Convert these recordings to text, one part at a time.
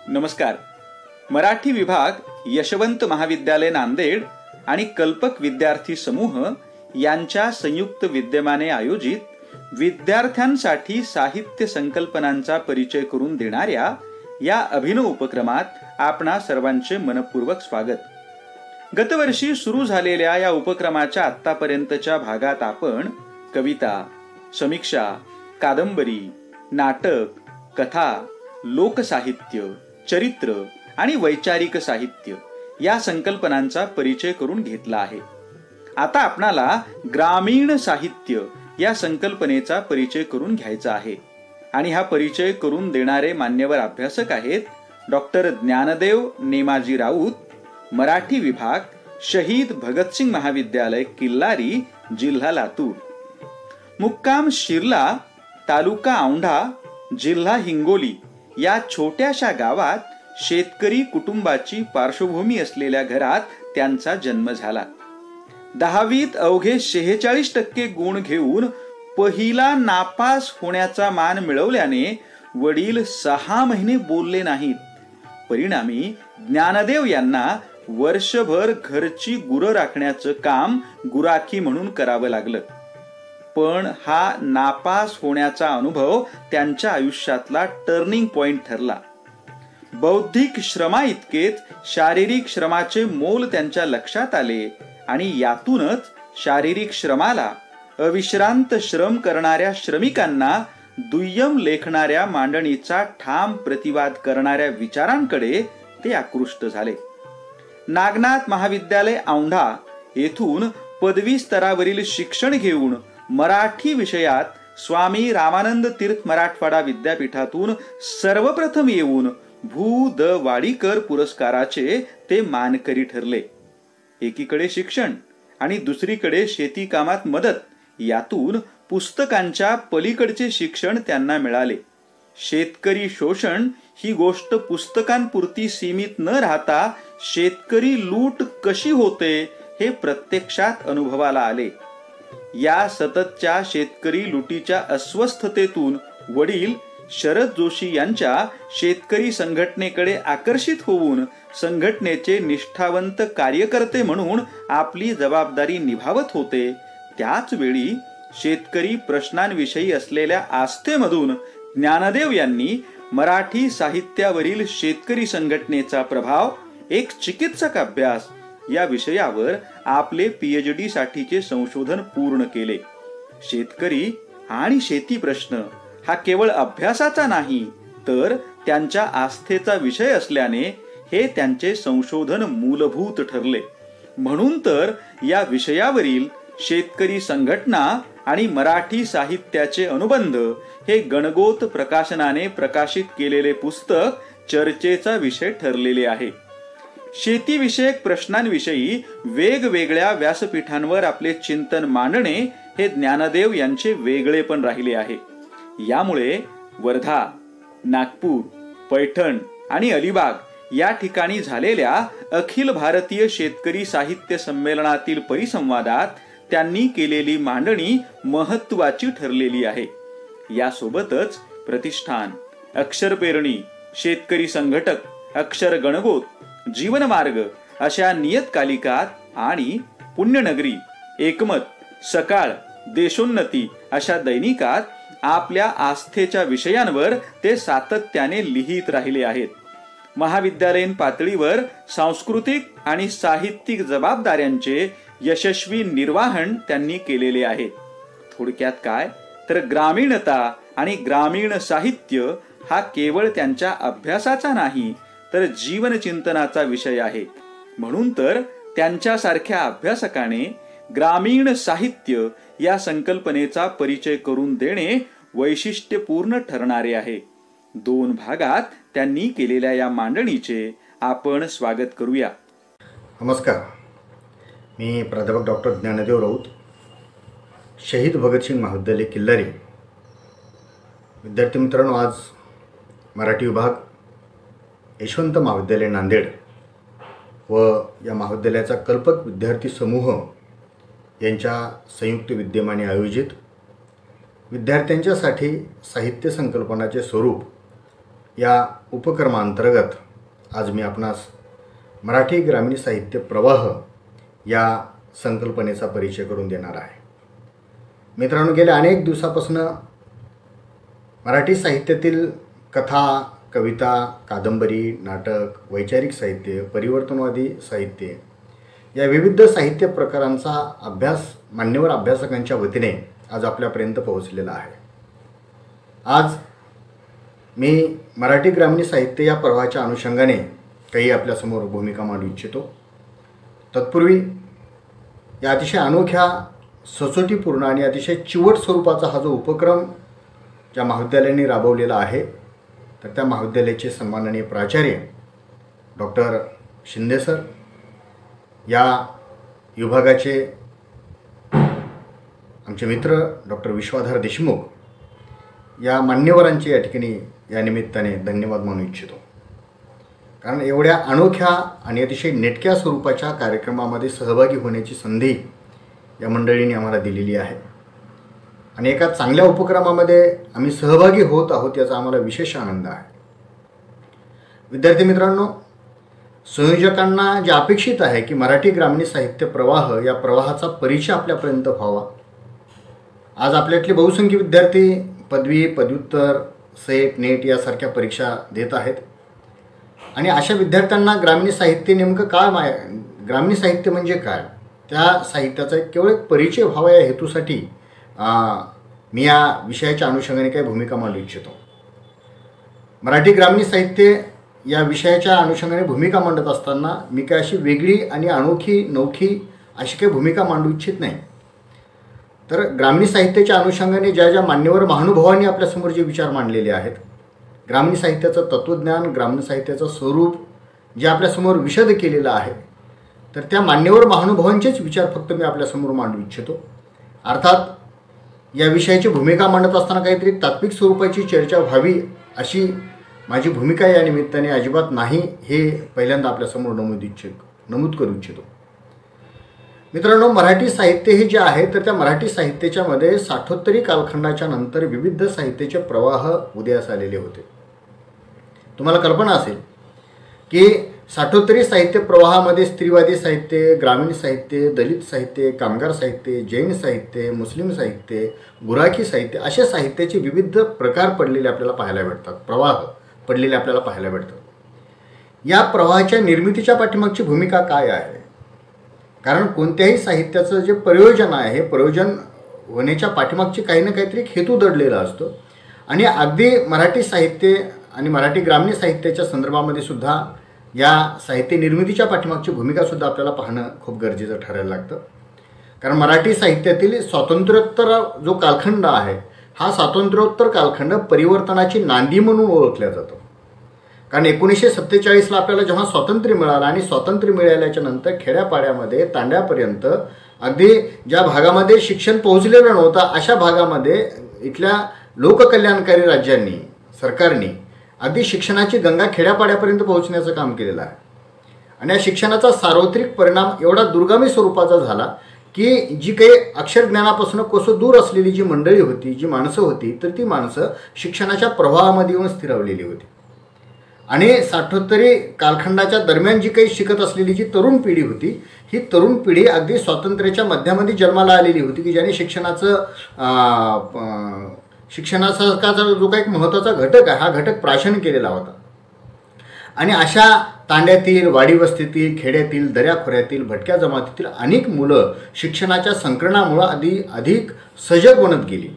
नमस्कार. मराठी विभाग, यशवंत महाविद्यालय नांदेड आणि कल्पक विद्यार्थी समूह यांच्या संयुक्त विद्यमाने आयोजित विद्यार्थ्यांसाठी साहित्य संकल्पनांचा परिचय करून देणाऱ्या या अभिनव उपक्रमात आपणा सर्वांचे मनपूर्वक स्वागत. गतवर्षी सुरू झालेल्या या उपक्रमाच्या आतापर्यंतच्या भागात आपण कविता, समीक्षा, कादंबरी, नाटक, कथा, लोकसाहित्य, चरित्र आणि वैचारिक साहित्य या संकल्पनांचा परिचय करून घेतला आहे. आता आपणाला ग्रामीण साहित्य या संकल्पनेचा परिचय करून घ्यायचा आहे आणि हा परिचय करून देणारे मान्यवर अभ्यासक आहेत डॉक्टर ज्ञानदेव नेमाजी राऊत, मराठी विभाग, शहीद भगतसिंग महाविद्यालय, किल्लारी, जिल्हा लातूर. मुक्काम शिरला, तालुका औंढा, जिल्हा हिंगोली या छोट्याशा गावात शेतकरी कुटुंबाची पार्श्वभूमी असलेल्या घरात त्यांचा जन्म झाला. 10वीत अवघे 46% गुण घेऊन पहिला नापास होण्याचा मान मिळवल्याने वडील 6 महिने बोलले नाहीत. परिणामी ज्ञानदेव यांना वर्षभर घरची गुरं राखण्याचं काम गुराखी म्हणून करावं लागलं. पण हा नापास होण्याचा अनुभव त्यांच्या आयुष्यातला टर्निंग पॉइंट ठरला. बौद्धिक श्रमा इतकेच शारीरिक श्रमाचे मोल त्यांच्या लक्षात आले आणि यातूनच शारीरिक श्रमाला, अविश्रांत श्रम करणाऱ्या श्रमिकांना दुय्यम लेखणाऱ्या मांडणीचा ठाम प्रतिवाद करणाऱ्या विचारांकडे ते आकृष्ट झाले. नागनाथ महाविद्यालय औंढा येथून पदवी स्तरावरील शिक्षण घेऊन मराठी विषयात स्वामी रामानंद तीर्थ मराठवाडा विद्यापीठातून सर्वप्रथम येऊन भू द वाडीकर पुरस्काराचे ते मानकरी ठरले. एकीकडे शिक्षण आणि दुसरीकडे शेती कामात मदत, यातून पुस्तकांच्या पलीकडचे शिक्षण त्यांना मिळाले. शेतकरी शोषण ही गोष्ट पुस्तकांपुरती सीमित न राहता शेतकरी लूट कशी होते हे प्रत्यक्षात अनुभवाला आले. या सततच्या शेतकरी लुटीच्या अस्वस्थतेतून वडील शरद जोशी यांच्या शेतकरी संघटनेकडे आकर्षित होऊन संघटनेचे निष्ठावंत कार्यकर्ते म्हणून आपली जबाबदारी निभावत होते. त्याच वेळी शेतकरी प्रश्नांविषयी असलेल्या आस्थेमधून ज्ञानदेव यांनी मराठी साहित्यावरील शेतकरी संघटनेचा प्रभाव, एक चिकित्सक अभ्यास या विषयावर आपले PhD साठीचे संशोधन पूर्ण केले. शेतकरी आणि शेती प्रश्न हा केवळ अभ्यासाचा नाही तर त्यांच्या आस्थेचा विषय असल्याने हे त्यांचे संशोधन मूलभूत ठरले. म्हणून तर या विषयावरील शेतकरी संघटना आणि मराठी साहित्याचे अनुबंध हे गणगोत प्रकाशनाने प्रकाशित केलेले पुस्तक चर्चेचा विषय ठरलेले आहे. शेतीविषयक प्रश्नांविषयी वेगवेगळ्या व्यासपीठांवर आपले चिंतन मांडणे हे ज्ञानदेव यांचे वेगळेपण राहिले आहे. यामुळे वर्धा, नागपूर, पैठण आणि अलिबाग या ठिकाणी झालेल्या अखिल भारतीय शेतकरी साहित्य संमेलनातील परिसंवादात त्यांनी केलेली मांडणी महत्वाची ठरलेली आहे. यासोबतच प्रतिष्ठान, अक्षर पेरणी, शेतकरी संघटक, अक्षर गणगोत, जीवनमार्ग अशा नियतकालिकात आणि पुण्यनगरी, एकमत, सकाळ, देशोन्नती अशा दैनिकात आपल्या आस्थेच्या विषयांवर ते सातत्याने लिहित राहिले आहेत. महाविद्यालयीन पातळीवर सांस्कृतिक आणि साहित्यिक जबाबदाऱ्यांचे यशस्वी निर्वाहन त्यांनी केलेले आहे. थोडक्यात काय तर ग्रामीणता आणि ग्रामीण साहित्य हा केवळ त्यांच्या अभ्यासाचा नाही तर जीवनचिंतनाचा विषय आहे. म्हणून तर त्यांच्यासारख्या अभ्यासकाने ग्रामीण साहित्य या संकल्पनेचा परिचय करून देणे वैशिष्ट्यपूर्ण ठरणारे आहे. 2 भागात त्यांनी केलेल्या या मांडणीचे आपण स्वागत करूया. नमस्कार. मी प्राध्यापक डॉक्टर ज्ञानदेव राऊत, शहीद भगतसिंग महाविद्यालय, किल्लारी. विद्यार्थी मित्रांनो, आज मराठी विभाग, यशवंत महाविद्यालय नांदेड व या महाविद्यालयाचा कल्पक विद्यार्थी समूह यांच्या संयुक्त विद्यमाने आयोजित विद्यार्थ्यांच्यासाठी साहित्य संकल्पनाचे स्वरूप या उपक्रमांतर्गत आज मी आपणास मराठी ग्रामीण साहित्य प्रवाह या संकल्पनेचा परिचय करून देणार आहे. मित्रांनो, गेल्या अनेक दिवसापासून मराठी साहित्यातील कथा, कविता, कादंबरी, नाटक, वैचारिक साहित्य, परिवर्तनवादी साहित्य या विविध साहित्य प्रकारांचा अभ्यास मान्यवर अभ्यासकांच्या वतीने आज आपल्यापर्यंत पोहोचलेला आहे. आज मी मराठी ग्रामीण साहित्य या प्रवाहाच्या अनुषंगाने काही आपल्यासमोर भूमिका मांडू इच्छितो. तत्पूर्वी या अतिशय अनोख्या, सचोटीपूर्ण आणि अतिशय चिवट स्वरूपाचा हा जो उपक्रम ज्या महाविद्यालयाने राबवलेला आहे, तर त्या महाविद्यालयाचे सन्माननीय प्राचार्य डॉक्टर शिंदे सर, या विभागाचे आमचे मित्र डॉक्टर विश्वाधार देशमुख या मान्यवरांचे या ठिकाणी या निमित्ताने धन्यवाद मानू इच्छितो. कारण एवढ्या अनोख्या आणि अतिशय नेटक्या स्वरूपाच्या कार्यक्रमामध्ये सहभागी होण्याची संधी या मंडळींनी आम्हाला दिलेली आहे आणि एका चांगल्या उपक्रमामध्ये आम्ही सहभागी होत आहोत याचा आम्हाला विशेष आनंद आहे. विद्यार्थी मित्रांनो, संयोजकांना जे अपेक्षित आहे की मराठी ग्रामीण साहित्य प्रवाह या प्रवाहाचा परिचय आपल्यापर्यंत व्हावा. आज आपल्यातले बहुसंख्य विद्यार्थी पदवी, पदव्युत्तर, सेट, नेट यासारख्या परीक्षा देत आहेत आणि अशा विद्यार्थ्यांना ग्रामीण साहित्य नेमकं काय, ग्रामीण साहित्य म्हणजे काय, त्या साहित्याचा केवळ एक परिचय व्हावा या हेतूसाठी मी या विषयाच्या अनुषंगाने काही भूमिका मांडू इच्छितो. मराठी ग्रामीण साहित्य या विषयाच्या अनुषंगाने भूमिका मांडत असताना मी काय अशी वेगळी आणि अनोखी, नवखी अशी काही भूमिका मांडू इच्छित नाही. तर ग्रामीण साहित्याच्या अनुषंगाने ज्या ज्या मान्यवर महानुभावांनी आपल्यासमोर जे विचार मांडलेले आहेत, ग्रामीण साहित्याचं तत्त्वज्ञान, ग्रामीण साहित्याचं स्वरूप जे आपल्यासमोर विशद केलेलं आहे, तर त्या मान्यवर महानुभावांचेच विचार फक्त मी आपल्यासमोर मांडू इच्छितो. अर्थात या विषयाची भूमिका मांडत असताना काहीतरी तात्विक स्वरूपाची चर्चा व्हावी अशी माझी भूमिका या निमित्ताने अजिबात नाही, हे पहिल्यांदा आपल्यासमोर नमूद करू इच्छितो. मित्रांनो, मराठी साहित्य हे जे आहे, तर त्या मराठी साहित्याच्यामध्ये साठोत्तरी कालखंडाच्या नंतर विविध साहित्याचे प्रवाह उदयास आलेले होते. तुम्हाला कल्पना असेल की साठोत्तरी साहित्य प्रवाहामध्ये स्त्रीवादी साहित्य, ग्रामीण साहित्य, दलित साहित्य, कामगार साहित्य, जैन साहित्य, मुस्लिम साहित्य, गुराखी साहित्य अशा साहित्याचे विविध प्रकार पडलेले आपल्याला पाहायला भेटतात, प्रवाह पडलेले आपल्याला पाहायला भेटतात. या प्रवाहाच्या निर्मितीच्या पाठीमागची भूमिका काय आहे? कारण कोणत्याही साहित्याचं जे प्रयोजन आहे, हे प्रयोजन होण्याच्या पाठीमागची काही ना काहीतरी हेतू दडलेला असतो आणि अगदी मराठी साहित्य आणि मराठी ग्रामीण साहित्याच्या संदर्भामध्ये सुद्धा या साहित्य निर्मितीच्या पाठीमागची भूमिकासुद्धा आपल्याला पाहणं खूप गरजेचं ठरायला लागतं. कारण मराठी साहित्यातील स्वातंत्र्योत्तर जो कालखंड आहे, हा स्वातंत्र्योत्तर कालखंड परिवर्तनाची नांदी म्हणून ओळखला जातो. कारण 1947ला आपल्याला जेव्हा स्वातंत्र्य मिळालं आणि स्वातंत्र्य मिळाल्याच्या नंतर खेड्यापाड्यामध्ये, तांड्यापर्यंत, अगदी ज्या भागामध्ये शिक्षण पोहोचलेलं नव्हतं अशा भागामध्ये इथल्या लोककल्याणकारी राज्यांनी, सरकारने अगदी शिक्षणाची गंगा खेड्यापाड्यापर्यंत पोहोचण्याचं काम केलेलं आहे. आणि या शिक्षणाचा सार्वत्रिक परिणाम एवढा दुर्गामी स्वरूपाचा झाला की जी काही अक्षरज्ञानापासून कोसो दूर असलेली जी मंडळी होती, जी माणसं होती, तर ती माणसं शिक्षणाच्या प्रवाहामध्ये येऊन स्थिरावलेली होती. आणि साठोत्तरी कालखंडाच्या दरम्यान जी काही शिकत असलेली जी तरुण पिढी होती, ही तरुण पिढी अगदी स्वातंत्र्याच्या मध्यामध्ये जन्माला आलेली होती की ज्याने शिक्षणाचा जो काही महत्त्वाचा घटक आहे, हा घटक प्राशन केलेला होता. आणि अशा तांड्यातील, वाडी वस्तीतील, खेड्यातील, दऱ्याखोऱ्यातील, भटक्या जमातीतील अनेक मुलं शिक्षणाच्या संकलनामुळं अधिक सजग बनत गेली.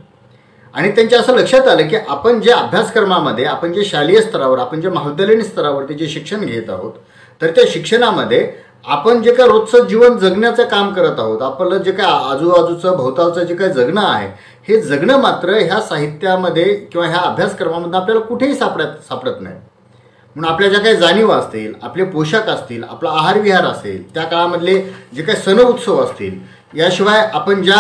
आणि त्यांच्या असं लक्षात आलं की आपण जे अभ्यासक्रमामध्ये, आपण जे शालेय स्तरावर, आपण जे महाविद्यालयीन स्तरावरती जे शिक्षण घेत आहोत, तर त्या शिक्षणामध्ये आपण जे काय रोजचं जीवन जगण्याचं काम करत आहोत, आपलं जे काय आजूबाजूचं भोवतालचं जे काय जगणं आहे, हे जगणं मात्र ह्या साहित्यामध्ये किंवा ह्या अभ्यासक्रमामध्ये आपल्याला कुठेही सापडत नाही. म्हणून आपल्या ज्या काही जाणीवा असतील, आपले पोशाख असतील, आपला आहारविहार असेल, त्या काळामधले जे काही सण उत्सव असतील, याशिवाय आपण ज्या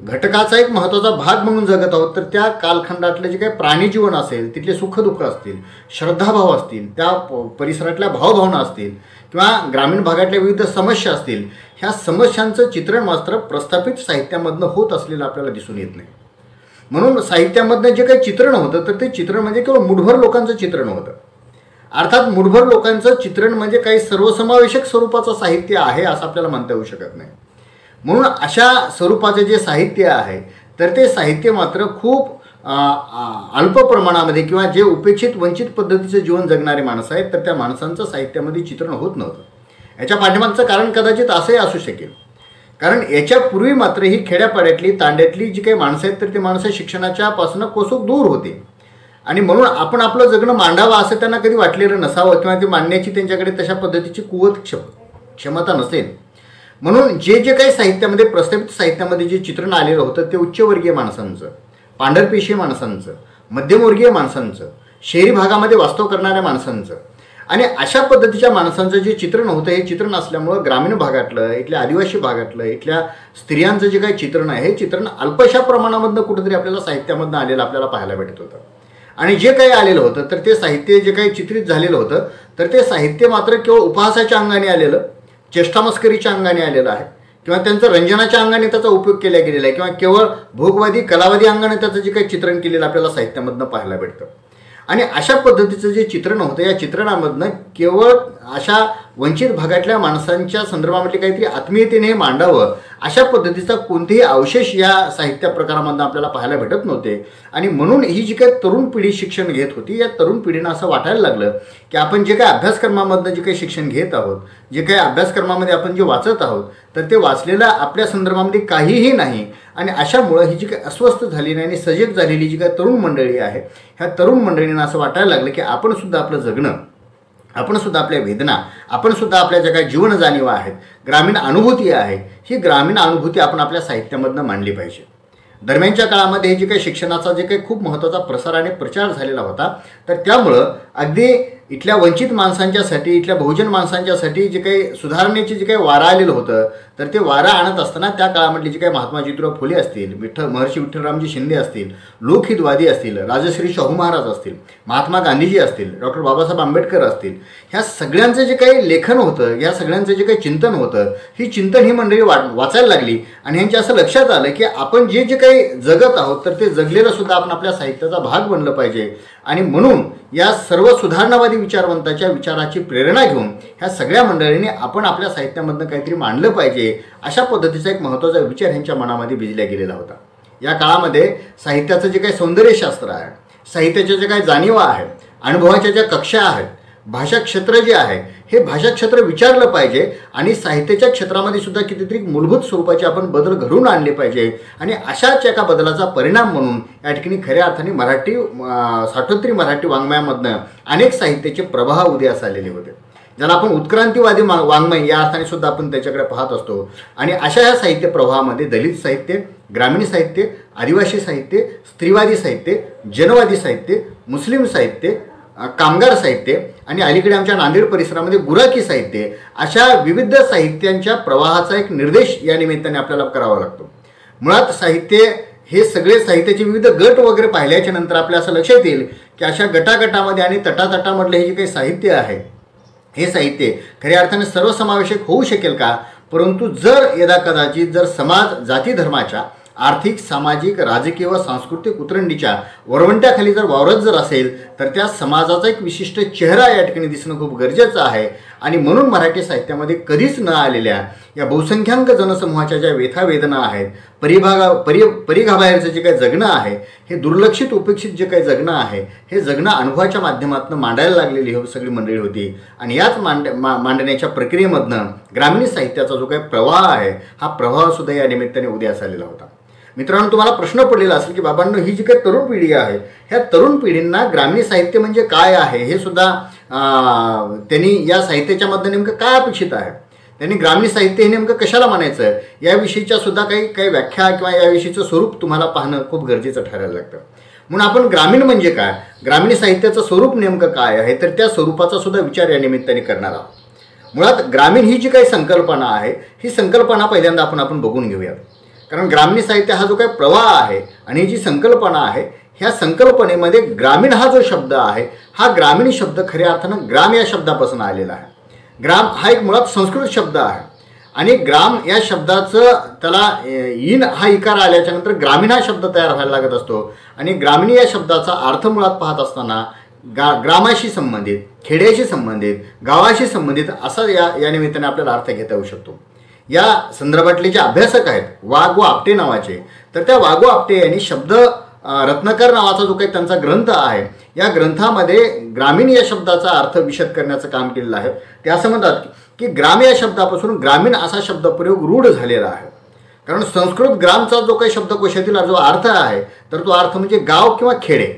घटकाचा एक महत्त्वाचा भाग म्हणून जगत आहोत, तर त्या कालखंडातले जे काही प्राणीजीवन असेल, तिथले सुखदुःख असतील, श्रद्धाभाव असतील, त्या परिसरातल्या भावभावना असतील किंवा ग्रामीण भागातल्या विविध समस्या असतील, ह्या समस्यांचं चित्रण मात्र प्रस्थापित साहित्यामधनं होत असलेलं आपल्याला दिसून येत नाही. म्हणून साहित्यामधनं जे काही चित्रण होतं तर ते चित्रण म्हणजे केवळ मुठभर लोकांचं चित्रण होतं. अर्थात मुठभर लोकांचं चित्रण म्हणजे काही सर्वसमावेशक स्वरूपाचं साहित्य आहे असं आपल्याला म्हणता येऊ शकत नाही. म्हणून अशा स्वरूपाचे जे साहित्य आहे तर ते साहित्य मात्र खूप अल्प प्रमाणामध्ये किंवा जे उपेक्षित वंचित पद्धतीचं जीवन जगणारे माणसं आहेत तर त्या माणसांचं साहित्यामध्ये चित्रण होत नव्हतं. याच्या पाठीमागचं कारण कदाचित असंही असू शकेल, कारण याच्यापूर्वी मात्र ही खेड्यापाड्यातली तांड्यातली जी काही माणसं आहेत तर ते माणसं शिक्षणाच्या पासून कोसोक दूर होते आणि म्हणून आपण आपलं जगणं मांडावं असं त्यांना कधी वाटलेलं नसावं किंवा ते मांडण्याची त्यांच्याकडे तशा पद्धतीची क्षमता नसेल. म्हणून जे जे काही साहित्यामध्ये प्रस्थापित साहित्यामध्ये जे चित्रण आलेलं होतं ते उच्चवर्गीय माणसांचं, पांढरपेशी माणसांचं, मध्यमवर्गीय माणसांचं, शहरी भागामध्ये वास्तव करणाऱ्या माणसांचं आणि अशा पद्धतीच्या माणसांचं जे चित्रण होतं हे चित्रण असल्यामुळं ग्रामीण भागातलं, इथल्या आदिवासी भागातलं, इथल्या स्त्रियांचं जे काही चित्रण आहे हे चित्रण अल्पशा प्रमाणामधनं कुठेतरी आपल्याला साहित्यामधनं आलेलं आपल्याला पाहायला भेटत होतं. आणि जे काही आलेलं होतं तर ते साहित्य जे काही चित्रित झालेलं होतं तर ते साहित्य मात्र केवळ उपहासाच्या अंगाने आलेलं, चेष्टामस्करीच्या अंगाने आलेलं आहे किंवा त्यांचं रंजनाच्या अंगाने त्याचा उपयोग केला गेलेला आहे किंवा केवळ भोगवादी कलावादी अंगाने त्याचं जे काही चित्रण केलेलं आपल्याला साहित्यामधनं पाहायला भेटतं. आणि अशा पद्धतीचं जे चित्रण होतं या चित्रणामधनं केवळ अशा वंचित भागातल्या माणसांच्या संदर्भामध्ये काहीतरी आत्मीयतेने हे मांडावं अशा पद्धतीचा कोणतेही अवशेष या साहित्य प्रकारामधनं आपल्याला पाहायला भेटत नव्हते. आणि म्हणून ही जी काही तरुण पिढी शिक्षण घेत होती या तरुण पिढीनं असं वाटायला लागलं की आपण जे काही अभ्यासक्रमामधनं जे काही शिक्षण घेत आहोत, जे काही अभ्यासक्रमामध्ये आपण जे वाचत आहोत तर ते वाचलेलं आपल्या संदर्भामध्ये काहीही नाही. आणि अशामुळं ही जी काही अस्वस्थ झालेली आणि सजग झालेली जी काही तरुण मंडळी आहे ह्या तरुण मंडळींना असं वाटायला लागलं की आपणसुद्धा आपलं जगणं, आपणसुद्धा आपल्या वेदना, आपणसुद्धा आपल्या ज्या काही जीवन जाणीवा आहेत, ग्रामीण अनुभूती आहे, ही ग्रामीण अनुभूती आपण आपल्या साहित्यामधनं मांडली पाहिजे. दरम्यानच्या काळामध्ये हे जे काही शिक्षणाचा जे काही खूप महत्त्वाचा प्रसार आणि प्रचार झालेला होता तर त्यामुळं अगदी इथल्या वंचित माणसांच्यासाठी, इथल्या बहुजन माणसांच्यासाठी जे काही सुधारणेचे जे काही वारा आलेलं होतं तर ते वारा आणत असताना त्या काळामधले जे काही महात्मा ज्योतिराव फुले असतील, महर्षी विठ्ठलरामजी शिंदे असतील, लोकहितवादी असतील, राजश्री शाहू महाराज असतील, महात्मा गांधीजी असतील, डॉक्टर बाबासाहेब आंबेडकर असतील, ह्या सगळ्यांचं जे काही लेखन होतं, या सगळ्यांचं जे काही चिंतन होतं ही चिंतन ही मंडळी वाचायला लागली आणि ह्यांच्या असं लक्षात आलं की आपण जे जे काही जगत आहोत तर ते जगलेलं सुद्धा आपण आपल्या साहित्याचा भाग बनलं पाहिजे. आणि म्हणून या सर्व सुधारणावादी विचारवंताच्या विचाराची प्रेरणा घेऊन ह्या सगळ्या मंडळींनी आपण आपल्या साहित्यामधनं काहीतरी मांडलं पाहिजे अशा पद्धतीचा एक महत्त्वाचा विचार ह्यांच्या मनामध्ये भिजला गेलेला होता. या काळामध्ये साहित्याचं जे काही सौंदर्यशास्त्र आहे, साहित्याच्या ज्या काही जाणीवा आहेत, अनुभवाच्या ज्या कक्षा आहेत, भाषा क्षेत्र जे आहे हे भाषा क्षेत्र विचारलं पाहिजे आणि साहित्याच्या क्षेत्रामध्ये सुद्धा कितीतरी मूलभूत स्वरूपाचे आपण बदल घडवून आणले पाहिजे. आणि अशाच एका बदलाचा परिणाम म्हणून या ठिकाणी खऱ्या अर्थाने मराठी साठोत्री मराठी वाङ्मयामधनं अनेक साहित्याचे प्रवाह उदयास आलेले होते, ज्याला आपण उत्क्रांतीवादी वाङ्मय या अर्थाने सुद्धा आपण त्याच्याकडे पाहत असतो. आणि अशा ह्या साहित्य प्रवाहामध्ये दलित साहित्य, ग्रामीण साहित्य, आदिवासी साहित्य, स्त्रीवादी साहित्य, जनवादी साहित्य, मुस्लिम साहित्य, कामगार साहित्य आणि अलीकडे आमच्या नांदेड परिसरामध्ये गुराखी साहित्य अशा विविध साहित्यांच्या प्रवाहाचा एक निर्देश या निमित्ताने आपल्याला करावा लागतो. मुळात साहित्य हे सगळे साहित्याचे विविध गट वगैरे पाहिल्याच्या नंतर आपल्या असं लक्षात येईल की अशा गटागटामध्ये आणि तटातटामधले हे जे काही साहित्य आहे हे साहित्य खऱ्या अर्थाने सर्वसमावेशक होऊ शकेल का? परंतु जर यदाकदाचित जर समाज जाती धर्माच्या आर्थिक, सामाजिक, राजकीय व सांस्कृतिक उतरंडीच्या वरवंट्याखाली जर वावरत जर असेल तर त्या समाजाचा एक विशिष्ट चेहरा या ठिकाणी दिसणं खूप गरजेचं आहे. आणि म्हणून मराठी साहित्यामध्ये कधीच न आलेल्या या बहुसंख्याक जनसमूहाच्या ज्या व्यथावेदना आहेत, परिघाबाहेरचं जे काही जगणं आहे, हे दुर्लक्षित उपेक्षित जे काही जगणं आहे हे जगणं अनुभवाच्या माध्यमातून मांडायला लागलेली सगळी मंडळी होती. आणि याच मांडण्याच्या प्रक्रियेमधनं ग्रामीण साहित्याचा जो काही प्रवाह आहे हा प्रवाहसुद्धा या निमित्ताने उदयास आलेला होता. मित्रांनो, तुम्हाला प्रश्न पडलेला असेल की बाबांनो ही जी काही तरुण पिढी आहे ह्या तरुण पिढींना ग्रामीण साहित्य म्हणजे काय आहे हे सुद्धा त्यांनी या साहित्याच्या मधनं नेमकं काय अपेक्षित आहे, त्यांनी ग्रामीण साहित्य हे नेमकं कशाला म्हणायचं याविषयीच्या सुद्धा काही व्याख्या किंवा याविषयीचं स्वरूप तुम्हाला पाहणं खूप गरजेचं ठरायला लागतं. म्हणून आपण ग्रामीण म्हणजे काय, ग्रामीण साहित्याचं स्वरूप नेमकं काय आहे तर त्या स्वरूपाचा सुद्धा विचार या निमित्ताने करणार आहोत. मुळात ग्रामीण ही जी काही संकल्पना आहे ही संकल्पना पहिल्यांदा आपण बघून घेऊयात. कारण ग्रामीण साहित्य हा जो काही प्रवाह आहे आणि ही जी संकल्पना आहे ह्या संकल्पनेमध्ये ग्रामीण हा जो शब्द आहे हा ग्रामीण शब्द खऱ्या अर्थानं ग्राम या शब्दापासून आलेला आहे. ग्राम हा एक मुळात संस्कृत शब्द आहे आणि ग्राम या शब्दाचं त्याला इन हा इकार आल्याच्या नंतर ग्रामीण हा शब्द तयार व्हायला लागत असतो आणि ग्रामीण या शब्दाचा अर्थ मुळात पाहत असताना ग्रामाशी संबंधित, खेड्याशी संबंधित, गावाशी संबंधित असा या निमित्ताने आपल्याला अर्थ घेता येऊ शकतो. या संदर्भातले जे अभ्यासक आहेत वाघ व आपटे नावाचे, तर त्या वाघ व आपटे यांनी शब्द रत्नाकर नावाचा जो काही त्यांचा ग्रंथ आहे या ग्रंथामध्ये ग्रामीण या शब्दाचा अर्थ विशद करण्याचं काम केलेलं आहे. ते असं म्हणतात की ग्राम या शब्दापासून ग्रामीण असा शब्दप्रयोग रूढ झालेला आहे. कारण संस्कृत ग्रामचा जो काही शब्दकोशातील जो अर्थ आहे तर तो अर्थ म्हणजे गाव किंवा खेडे.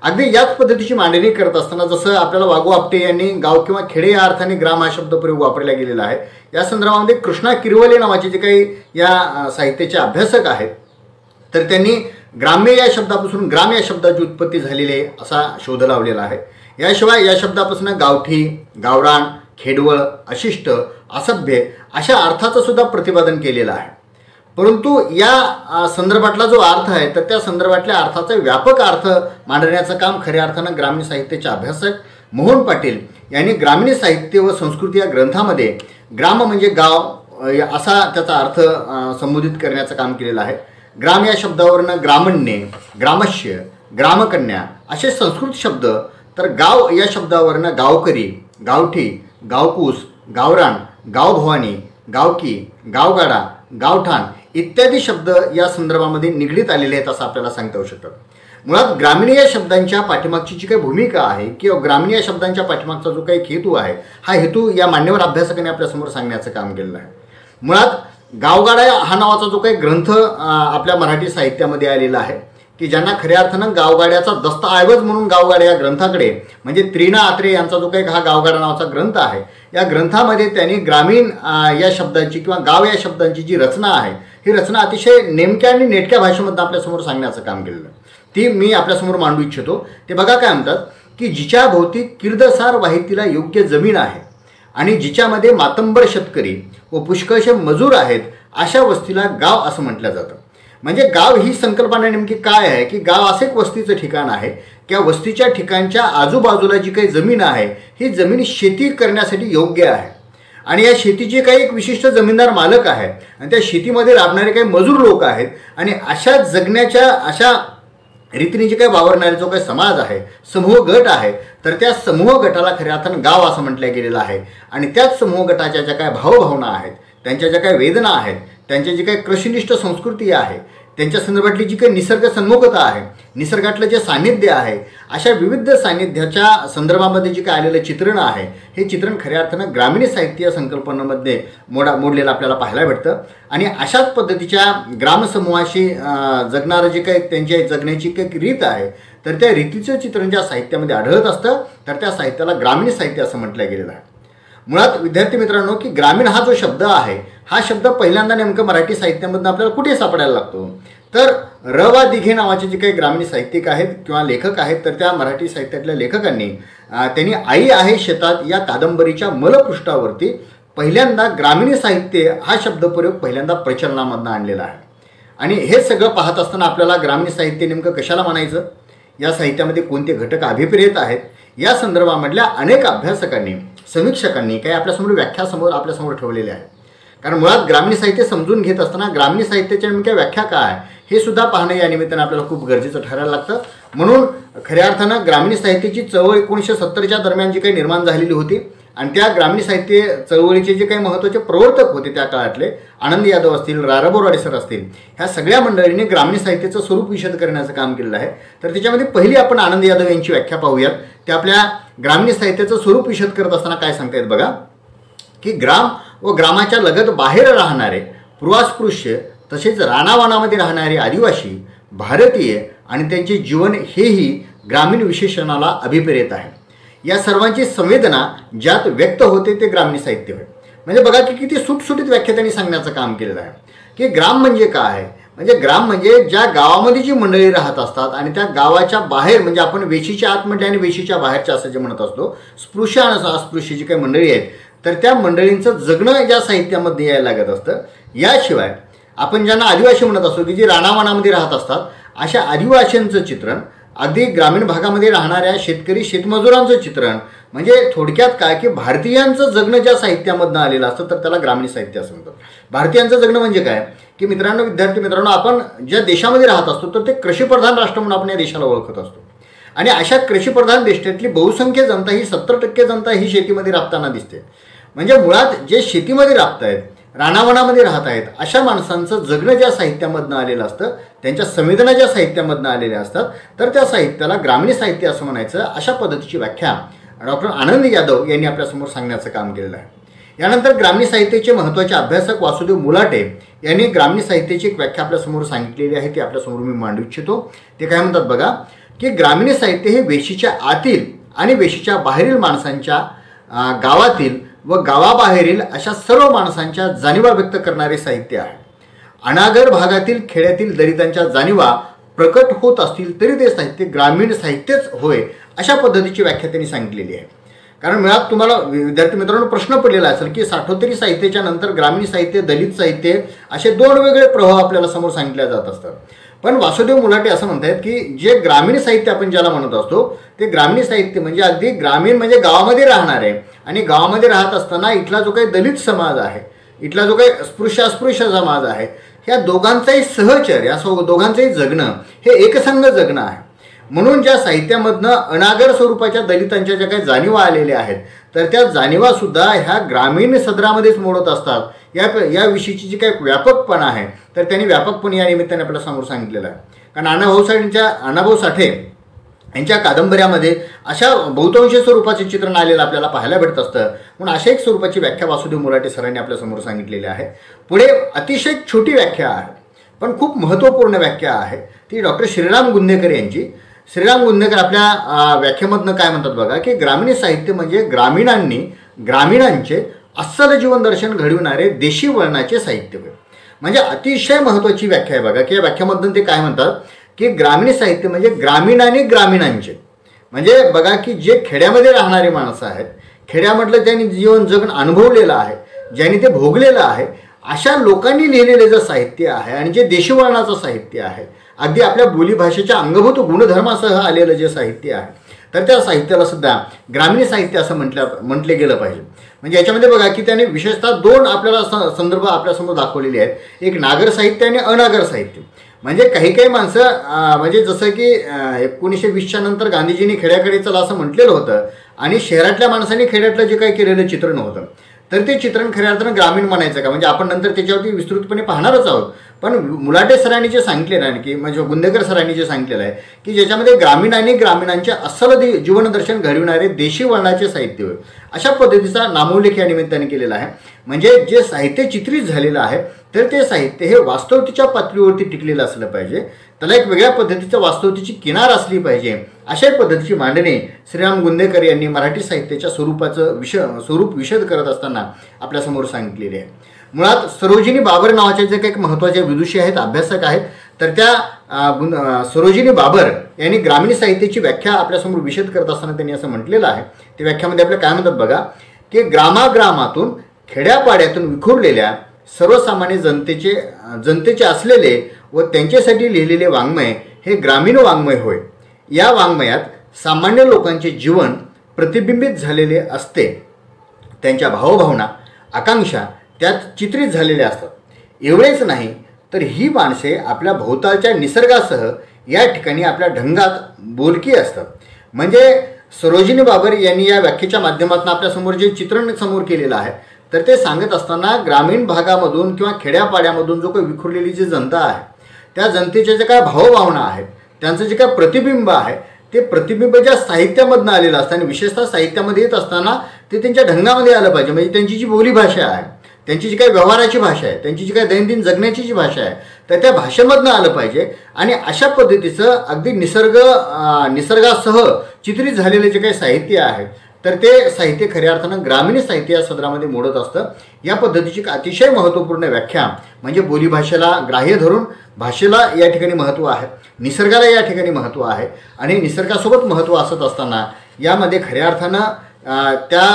अगदी याच पद्धतीची मांडणी करत असताना जसं आपल्याला वाघ व आपटे यांनी गाव किंवा खेडे या अर्थाने ग्राम हा शब्दप्रयोग वापरला गेलेला आहे, या संदर्भामध्ये कृष्णा किरवले नावाचे जे काही या साहित्याचे अभ्यासक आहेत तर त्यांनी ग्राम्य या शब्दापासून ग्राम या शब्दाची उत्पत्ती झालेली आहे असा शोध लावलेला आहे. याशिवाय या शब्दापासून गावठी, गावरान, खेडवळ, अशिष्ट, असभ्य अशा अर्थाचं सुद्धा प्रतिपादन केलेलं आहे. परंतु या संदर्भातला जो अर्थ आहे तर त्या संदर्भातल्या अर्थाचा व्यापक अर्थ मांडण्याचं काम खऱ्या अर्थानं ग्रामीण साहित्याचे अभ्यासक मोहन पाटील यांनी ग्रामीण साहित्य व संस्कृती या ग्रंथामध्ये ग्राम म्हणजे गाव असा त्याचा अर्थ संबोधित करण्याचं काम केलेलं आहे. ग्राम या शब्दावरनं ग्रामण्य, ग्रामस्य, ग्रामकन्या असे संस्कृत शब्द, तर गाव या शब्दावरनं गावकरी, गावठी, गावकूस, गावरान, गावभवानी, गावकी, गावगाडा, गावठाण इत्यादी शब्द या संदर्भामध्ये निगडीत आलेले आहेत असं आपल्याला सांगता येऊ शकतं. मुळात ग्रामीण या शब्दांच्या पाठीमागची जी काही भूमिका आहे किंवा ग्रामीण या शब्दांच्या पाठीमागचा जो काही हेतू आहे हा हेतू या मान्यवर अभ्यासकाने आपल्यासमोर सांगण्याचं काम केलेलं आहे. मुळात गावगाडा हा नावाचा जो काही ग्रंथ आपल्या मराठी साहित्यामध्ये आलेला आहे की ज्यांना खऱ्या अर्थानं गावगाड्याचा दस्तऐवज म्हणून गावगाडा या ग्रंथाकडे म्हणजे त्रिना आत्रे यांचा जो काही हा गावगाडा नावाचा ग्रंथ आहे या ग्रंथामध्ये त्यांनी ग्रामीण या शब्दांची किंवा गाव या शब्दांची जी रचना आहे ही रचना अतिशय नेमक्या आणि नेटक्या भाषेमध्ये आपल्यासमोर सांगण्याचं काम केलेलं आहे. ती मी आपल्यासमोर मांडू इच्छितो. ते बघा काय म्हणतात की जिच्या भोवती किर्दसार वाहितीला योग्य जमीन आहे आणि जिच्यामध्ये मातंबर शेतकरी व पुष्कळशे मजूर आहेत अशा वस्तीला गाव असं म्हटलं जातं. म्हणजे गाव ही संकल्पना नेमकी काय आहे की गाव असं एक वस्तीचं ठिकाण आहे की वस्तीच्या ठिकाणच्या आजूबाजूला जी काही जमीन आहे ही जमीन शेती करण्यासाठी योग्य आहे आणि या शेतीचे काही एक विशिष्ट जमीनदार मालक आहे आणि त्या शेतीमध्ये राबणारे काही मजूर लोक आहेत आणि अशा जगण्याच्या अशा रीतीने जे काही वावरणारे जो काही समाज आहे, समूह गट आहे, तर त्या समूह गटाला खऱ्या अर्थानं गाव असं म्हटलं गेलेलं आहे. आणि त्याच समूह गटाच्या ज्या काही भावभावना आहेत, त्यांच्या ज्या काही वेदना आहेत, त्यांच्या जी काही कृषिनिष्ठ संस्कृती आहे, त्यांच्या संदर्भातली जी काही निसर्ग सन्मुखता आहे, निसर्गातलं जे सान्निध्य आहे, अशा विविध सान्निध्याच्या संदर्भामध्ये जे काय आलेलं चित्रण आहे हे चित्रण खऱ्या अर्थानं ग्रामीण साहित्य संकल्पनेमध्ये मोडलेलं आपल्याला पाहायला भेटतं. आणि अशाच पद्धतीच्या ग्रामसमूहाशी जगणारं जे काही त्यांच्या जगण्याची काही रीत आहे तर त्या रीतीचं चित्रण ज्या साहित्यामध्ये आढळत असतं तर त्या साहित्याला ग्रामीण साहित्य असं म्हटलं गेलेलं आहे. मुळात विद्यार्थी मित्रांनो की ग्रामीण हा जो शब्द आहे हा शब्द पहिल्यांदा नेमकं मराठी साहित्यामधून आपल्याला कुठे सापडायला लागतो तर र वा दिघे नावाचे जे काही ग्रामीण साहित्यिक आहेत किंवा लेखक आहेत तर त्या मराठी साहित्यातल्या लेखकांनी त्यांनी आई आहे शेतात या कादंबरीच्या मलपृष्ठावरती पहिल्यांदा ग्रामीण साहित्य हा शब्दप्रयोग पहिल्यांदा प्रचलनामधनं आणलेला आहे. आणि हे सगळं पाहत असताना आपल्याला ग्रामीण साहित्य नेमकं कशाला म्हणायचं, या साहित्यामध्ये कोणते घटक अभिप्रेत आहेत, या संदर्भामधल्या अनेक अभ्यासकांनी समीक्षकांनी काही आपल्यासमोर व्याख्या आपल्यासमोर ठेवलेले आहे. कारण मुळात ग्रामीण साहित्य समजून घेत असताना ग्रामीण साहित्याच्या नेमक्या व्याख्या काय हे सुद्धा पाहणं या निमित्तानं आपल्याला खूप गरजेचं ठरायला लागतं. म्हणून खऱ्या अर्थानं ग्रामीण साहित्याची चळवळ 1970च्या दरम्यान जी काही निर्माण झालेली होती आणि त्या ग्रामीण साहित्य चळवळीचे जे काही महत्त्वाचे प्रवर्तक होते त्या काळातले आनंद यादव असतील, रा. बोराडे सर असतील, ह्या सगळ्या मंडळींनी ग्रामीण साहित्याचं स्वरूप विशद करण्याचं काम केलेलं आहे. तर त्याच्यामध्ये पहिली आपण आनंद यादव यांची व्याख्या पाहूयात. ते आपल्या ग्रामीण साहित्याचं स्वरूप विशद करत असताना काय सांगतायत बघा की ग्राम व ग्रामाच्या लगत बाहेर राहणारे पूर्वास्पृश्य तसेच रानावानामध्ये राहणारे आदिवासी, भारतीय आणि त्यांचे जीवन हेही ग्रामीण विशेषणाला अभिप्रेत आहे. या सर्वांची संवेदना ज्यात व्यक्त होते ते ग्रामीण साहित्य होय. म्हणजे बघा की किती सुटसुटीत व्याख्या त्यांनी सांगण्याचं काम केलेलं आहे की ग्राम म्हणजे काय, म्हणजे ग्राम म्हणजे ज्या गावामध्ये जी मंडळी राहत असतात आणि त्या गावाच्या बाहेर म्हणजे आपण वेशीच्या आत म्हटले आणि वेशीच्या बाहेरच्या असं जे म्हणत असतो स्पृश्य आणि अस्पृश्य जी काही मंडळी आहेत तर त्या मंडळींचं जगणं या साहित्यामध्ये यायला लागत असतं. याशिवाय आपण ज्यांना आदिवासी म्हणत असतो की जे रानावनामध्ये राहत असतात अशा आदिवासींचं चित्रण, अगदी ग्रामीण भागामध्ये राहणाऱ्या शेतकरी शेतमजुरांचं चित्रण, म्हणजे थोडक्यात काय की भारतीयांचं जगणं ज्या साहित्यामधनं आलेलं असतं तर त्याला ग्रामीण साहित्य असं म्हणतात. भारतीयांचं जगणं म्हणजे काय की मित्रांनो, विद्यार्थी मित्रांनो, आपण ज्या देशामध्ये राहत असतो तर ते कृषीप्रधान राष्ट्र म्हणून आपण या देशाला ओळखत असतो. आणि अशा कृषीप्रधान देशातली बहुसंख्य जनता ही 70% जनता ही शेतीमध्ये राबताना दिसते. म्हणजे मुळात जे शेतीमध्ये राबत आहेत, रानावनामध्ये राहत आहेत, अशा माणसांचं जगणं ज्या साहित्यामधनं आलेलं असतं, त्यांच्या संवेदना ज्या साहित्यामधनं आलेल्या असतात, तर त्या साहित्याला ग्रामीण साहित्य असं म्हणायचं. अशा पद्धतीची व्याख्या डॉक्टर आनंद यादव यांनी आपल्यासमोर सांगण्याचं काम केलेलं आहे. यानंतर ग्रामीण साहित्याचे महत्त्वाचे अभ्यासक वासुदेव मुलाटे यांनी ग्रामीण साहित्याची एक व्याख्या आपल्यासमोर सांगितलेली आहे, ती आपल्यासमोर मी मांडू इच्छितो. ते काय म्हणतात बघा की ग्रामीण साहित्य हे वेशीच्या आतील आणि वेशीच्या बाहेरील माणसांच्या, गावातील व गावाबाहेरील अशा सर्व माणसांच्या जाणीवा व्यक्त करणारे साहित्य आहे. अनागर भागातील खेड्यातील दलितांच्या जाणीवा प्रकट होत असतील तरी ते साहित्य ग्रामीण साहित्यच होय, अशा पद्धतीची व्याख्या त्यांनी सांगितलेली आहे. कारण मुळात तुम्हाला विद्यार्थी मित्रांनो प्रश्न पडलेला असेल की साठोत्तरी साहित्याच्या नंतर ग्रामीण साहित्य, दलित साहित्य असे दोन वेगळे प्रभाव आपल्याला समोर सांगितले जात असतात. पण वासुदेव मुलाटे असं म्हणतात की जे ग्रामीण साहित्य आपण ज्याला म्हणत असतो ते ग्रामीण साहित्य म्हणजे अगदी ग्रामीण म्हणजे गावामध्ये राहणार आहे. आणि गावामध्ये राहत असताना इथला जो काही दलित समाज आहे, इथला जो काही अस्पृश्य समाज आहे, ह्या दोघांचाही सहचर, या दोघांचंही जगणं हे एकसंघ जगणं आहे. म्हणून ज्या साहित्यामधनं अनागर स्वरूपाच्या दलितांच्या ज्या काही जाणीवा आलेल्या आहेत तर त्या जाणीवासुद्धा ह्या ग्रामीण सदरामध्येच मोडत असतात. याविषयीची जी काही व्यापकपणा आहे तर त्यांनी व्यापकपणे या निमित्ताने आपल्या समोर सांगितलेलं आहे. कारण अण्णाभाऊ साठे यांच्या कादंबऱ्यामध्ये अशा बहुतांश स्वरूपाचे चित्रण आलेलं आपल्याला पाहायला भेटत असतं. म्हणून अशा एक स्वरूपाची व्याख्या वासुदेव मुलाटे सरांनी आपल्यासमोर सांगितलेली आहे. पुढे अतिशय छोटी व्याख्या आहे पण खूप महत्त्वपूर्ण व्याख्या आहे, ती डॉक्टर श्रीराम गुंदेकर यांची. श्रीराम गुंदेकर आपल्या व्याख्येमधनं काय म्हणतात बघा की ग्रामीण साहित्य म्हणजे ग्रामीणांचे अस्सल जीवनदर्शन घडविणारे देशी वळणाचे साहित्य. म्हणजे अतिशय महत्त्वाची व्याख्या आहे बघा की या व्याख्यामधून ते काय म्हणतात की ग्रामीण साहित्य म्हणजे ग्रामीणांचे म्हणजे बघा की जे खेड्यामध्ये राहणारे माणसं आहेत, खेड्यामधलं ज्यांनी जीवन जगणं अनुभवलेलं आहे, ज्यांनी ते भोगलेलं आहे, अशा लोकांनी लिहिलेले जे साहित्य आहे आणि जे देशी वळणाचं साहित्य आहे, अगदी आपल्या बोलीभाषेच्या अंगभूत गुणधर्मासह आलेलं जे साहित्य आहे तर त्या साहित्याला सुद्धा ग्रामीण साहित्य असं म्हटले गेलं पाहिजे. म्हणजे याच्यामध्ये बघा की त्याने विशेषतः दोन आपल्याला संदर्भ आपल्यासमोर दाखवलेले आहेत, एक नागर साहित्य आणि अनागर साहित्य. म्हणजे काही माणसं म्हणजे जसं की 1920च्या नंतर गांधीजींनी खेड्याकडे चला असं म्हटलेलं होतं आणि शहरातल्या माणसांनी खेड्यातलं जे काही केलेलं चित्रण होतं तर ते चित्रण खऱ्या अर्थानं ग्रामीण म्हणायचं का, म्हणजे आपण नंतर त्याच्यावरती विस्तृतपणे पाहणारच आहोत. पण मुलाटे सरांनी जे सांगितलेलं आहे की म्हणजे गुंदेकर सरांनी जे सांगितलेलं आहे की ज्याच्यामध्ये ग्रामीण आणि ग्रामीणांचे अस्सल जीवनदर्शन घडविणारे देशी वळणाचे साहित्य होय, अशा पद्धतीचा नामोल्लेख या निमित्ताने केलेला आहे. म्हणजे जे साहित्य चित्रित झालेलं आहे तर ते साहित्य हे वास्तवतेच्या पातळीवरती टिकलेलं असलं पाहिजे, त्याला एक वेगळ्या पद्धतीचं वास्तवतेची किनार असली पाहिजे, अशा पद्धतीची मांडणी श्रीराम गुंदेकर यांनी मराठी साहित्याच्या स्वरूप विशद करत असताना आपल्यासमोर सांगितलेले आहे. मुळात सरोजिनी बाबर नावाच्या जे काही महत्त्वाच्या विदुषी आहेत, अभ्यासक आहेत, तर त्या सरोजिनी बाबर यांनी ग्रामीण साहित्याची व्याख्या आपल्यासमोर विशद करत असताना त्यांनी असं म्हटलेलं आहे. त्या व्याख्यामध्ये आपल्या काय म्हणतात बघा की ग्रामाग्रामातून खेड्यापाड्यातून विखुरलेल्या सर्वसामान्य जनतेचे असलेले व त्यांच्यासाठी लिहिलेले वाङ्मय हे ग्रामीण वाङ्मय होय. या वाङ्मयात सामान्य लोकांचे जीवन प्रतिबिंबित झालेले असते, त्यांच्या भावभावना, आकांक्षा त्यात चित्रित झालेल्या असतात. एवढेच नाही तर ही माणसे आपल्या भोवतालच्या निसर्गासह या ठिकाणी आपल्या ढंगात बोलकी असतात. म्हणजे सरोजिनी बाबर यांनी या व्याख्येच्या माध्यमातून आपल्यासमोर जे चित्रण समोर केलेलं आहे तर ते सांगत असताना ग्रामीण भागामधून किंवा खेड्यापाड्यामधून जो काही विखुरलेली जी जनता आहे त्या जनतेच्या जे काय भावभावना आहेत, त्यांचं जे काय प्रतिबिंब आहे ते प्रतिबिंब ज्या साहित्यामधनं आलेलं असतं आणि विशेषतः साहित्यामध्ये येत असताना ते त्यांच्या ढंगामध्ये आलं पाहिजे. म्हणजे त्यांची जी बोलीभाषा आहे, त्यांची जी काही व्यवहाराची भाषा आहे, त्यांची जी काही दैनंदिन जगण्याची जी भाषा आहे तर त्या भाषेमधनं आलं पाहिजे. आणि अशा पद्धतीचं अगदी निसर्गासह चित्रित झालेले जे काही साहित्य आहे तर ते साहित्य खऱ्या अर्थानं ग्रामीण साहित्य या सदरामध्ये मोडत असतं. या पद्धतीची अतिशय महत्त्वपूर्ण व्याख्या म्हणजे बोलीभाषेला ग्राह्य धरून भाषेला या ठिकाणी महत्त्व आहे, निसर्गाला या ठिकाणी महत्त्व आहे आणि निसर्गासोबत महत्त्व असत असताना यामध्ये खऱ्या अर्थानं त्या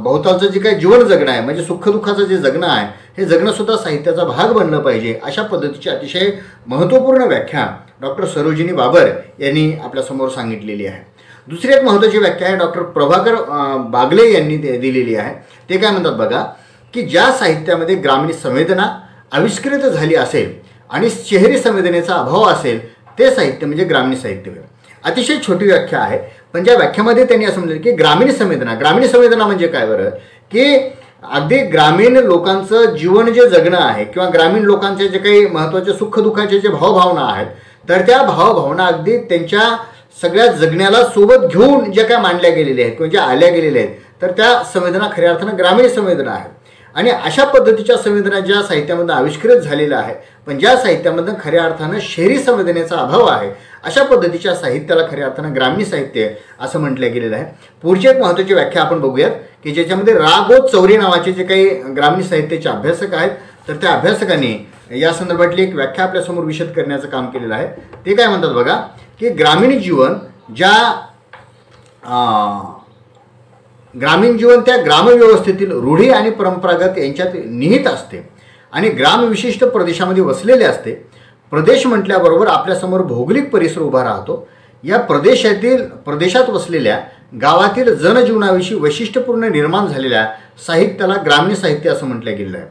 भोवतालचं जे काही जीवन जगणं आहे म्हणजे सुखदुःखाचं जे जगणं आहे हे जगणंसुद्धा साहित्याचा भाग बनलं पाहिजे. अशा पद्धतीची अतिशय महत्त्वपूर्ण व्याख्या डॉक्टर सरोजिनी बाबर यांनी आपल्यासमोर सांगितलेली आहे. दुसरी एक महत्त्वाची व्याख्या आहे डॉक्टर प्रभाकर बागले यांनी दिलेली आहे. ते काय म्हणतात बघा, की ज्या साहित्यामध्ये ग्रामीण संवेदना आविष्कृत झाली असेल आणि शहरी संवेदनेचा अभाव असेल ते साहित्य म्हणजे ग्रामीण साहित्य. अतिशय छोटी व्याख्या आहे, पण ज्या व्याख्यामध्ये त्यांनी असं म्हटलं की ग्रामीण संवेदना म्हणजे काय बरं, की अगदी ग्रामीण लोकांचं जीवन जे जगणं आहे किंवा ग्रामीण लोकांचे जे काही महत्त्वाचे सुखदुःखाचे जे भावभावना आहेत, तर त्या भावभावना अगदी त्यांच्या सगळ्या जगण्याला सोबत घेऊन ज्या काय मांडल्या गेलेल्या आहेत किंवा ज्या आल्या गेलेल्या आहेत, तर त्या संवेदना खऱ्या अर्थानं ग्रामीण संवेदना आहेत. आणि अशा पद्धतीच्या संवेदना ज्या साहित्यामधून आविष्कृत झालेल्या आहे, पण ज्या साहित्यामधून खऱ्या अर्थानं शहरी संवेदनेचा अभाव आहे, अशा पद्धतीच्या साहित्याला खऱ्या अर्थानं ग्रामीण साहित्य असं म्हटलं गेलेलं आहे. पुढची एक महत्त्वाची व्याख्या आपण बघूयात, की ज्याच्यामध्ये रा.गो. चौरे नावाचे जे काही ग्रामीण साहित्याचे अभ्यासक आहेत, तर त्या अभ्यासकांनी या संदर्भातली एक व्याख्या आपल्यासमोर विशद करण्याचं काम केलेलं आहे. ते काय म्हणतात बघा, की ग्रामीण जीवन त्या ग्रामव्यवस्थेतील रूढी आणि परंपरागत यांच्यात निहित असते आणि ग्रामविशिष्ट प्रदेशामध्ये वसलेले असते. प्रदेश म्हटल्याबरोबर आपल्यासमोर भौगोलिक परिसर उभा राहतो. या प्रदेशात वसलेल्या गावातील जनजीवनाविषयी वैशिष्ट्यपूर्ण निर्माण झालेल्या साहित्याला ग्रामीण साहित्य असं म्हटलं गेलं आहे.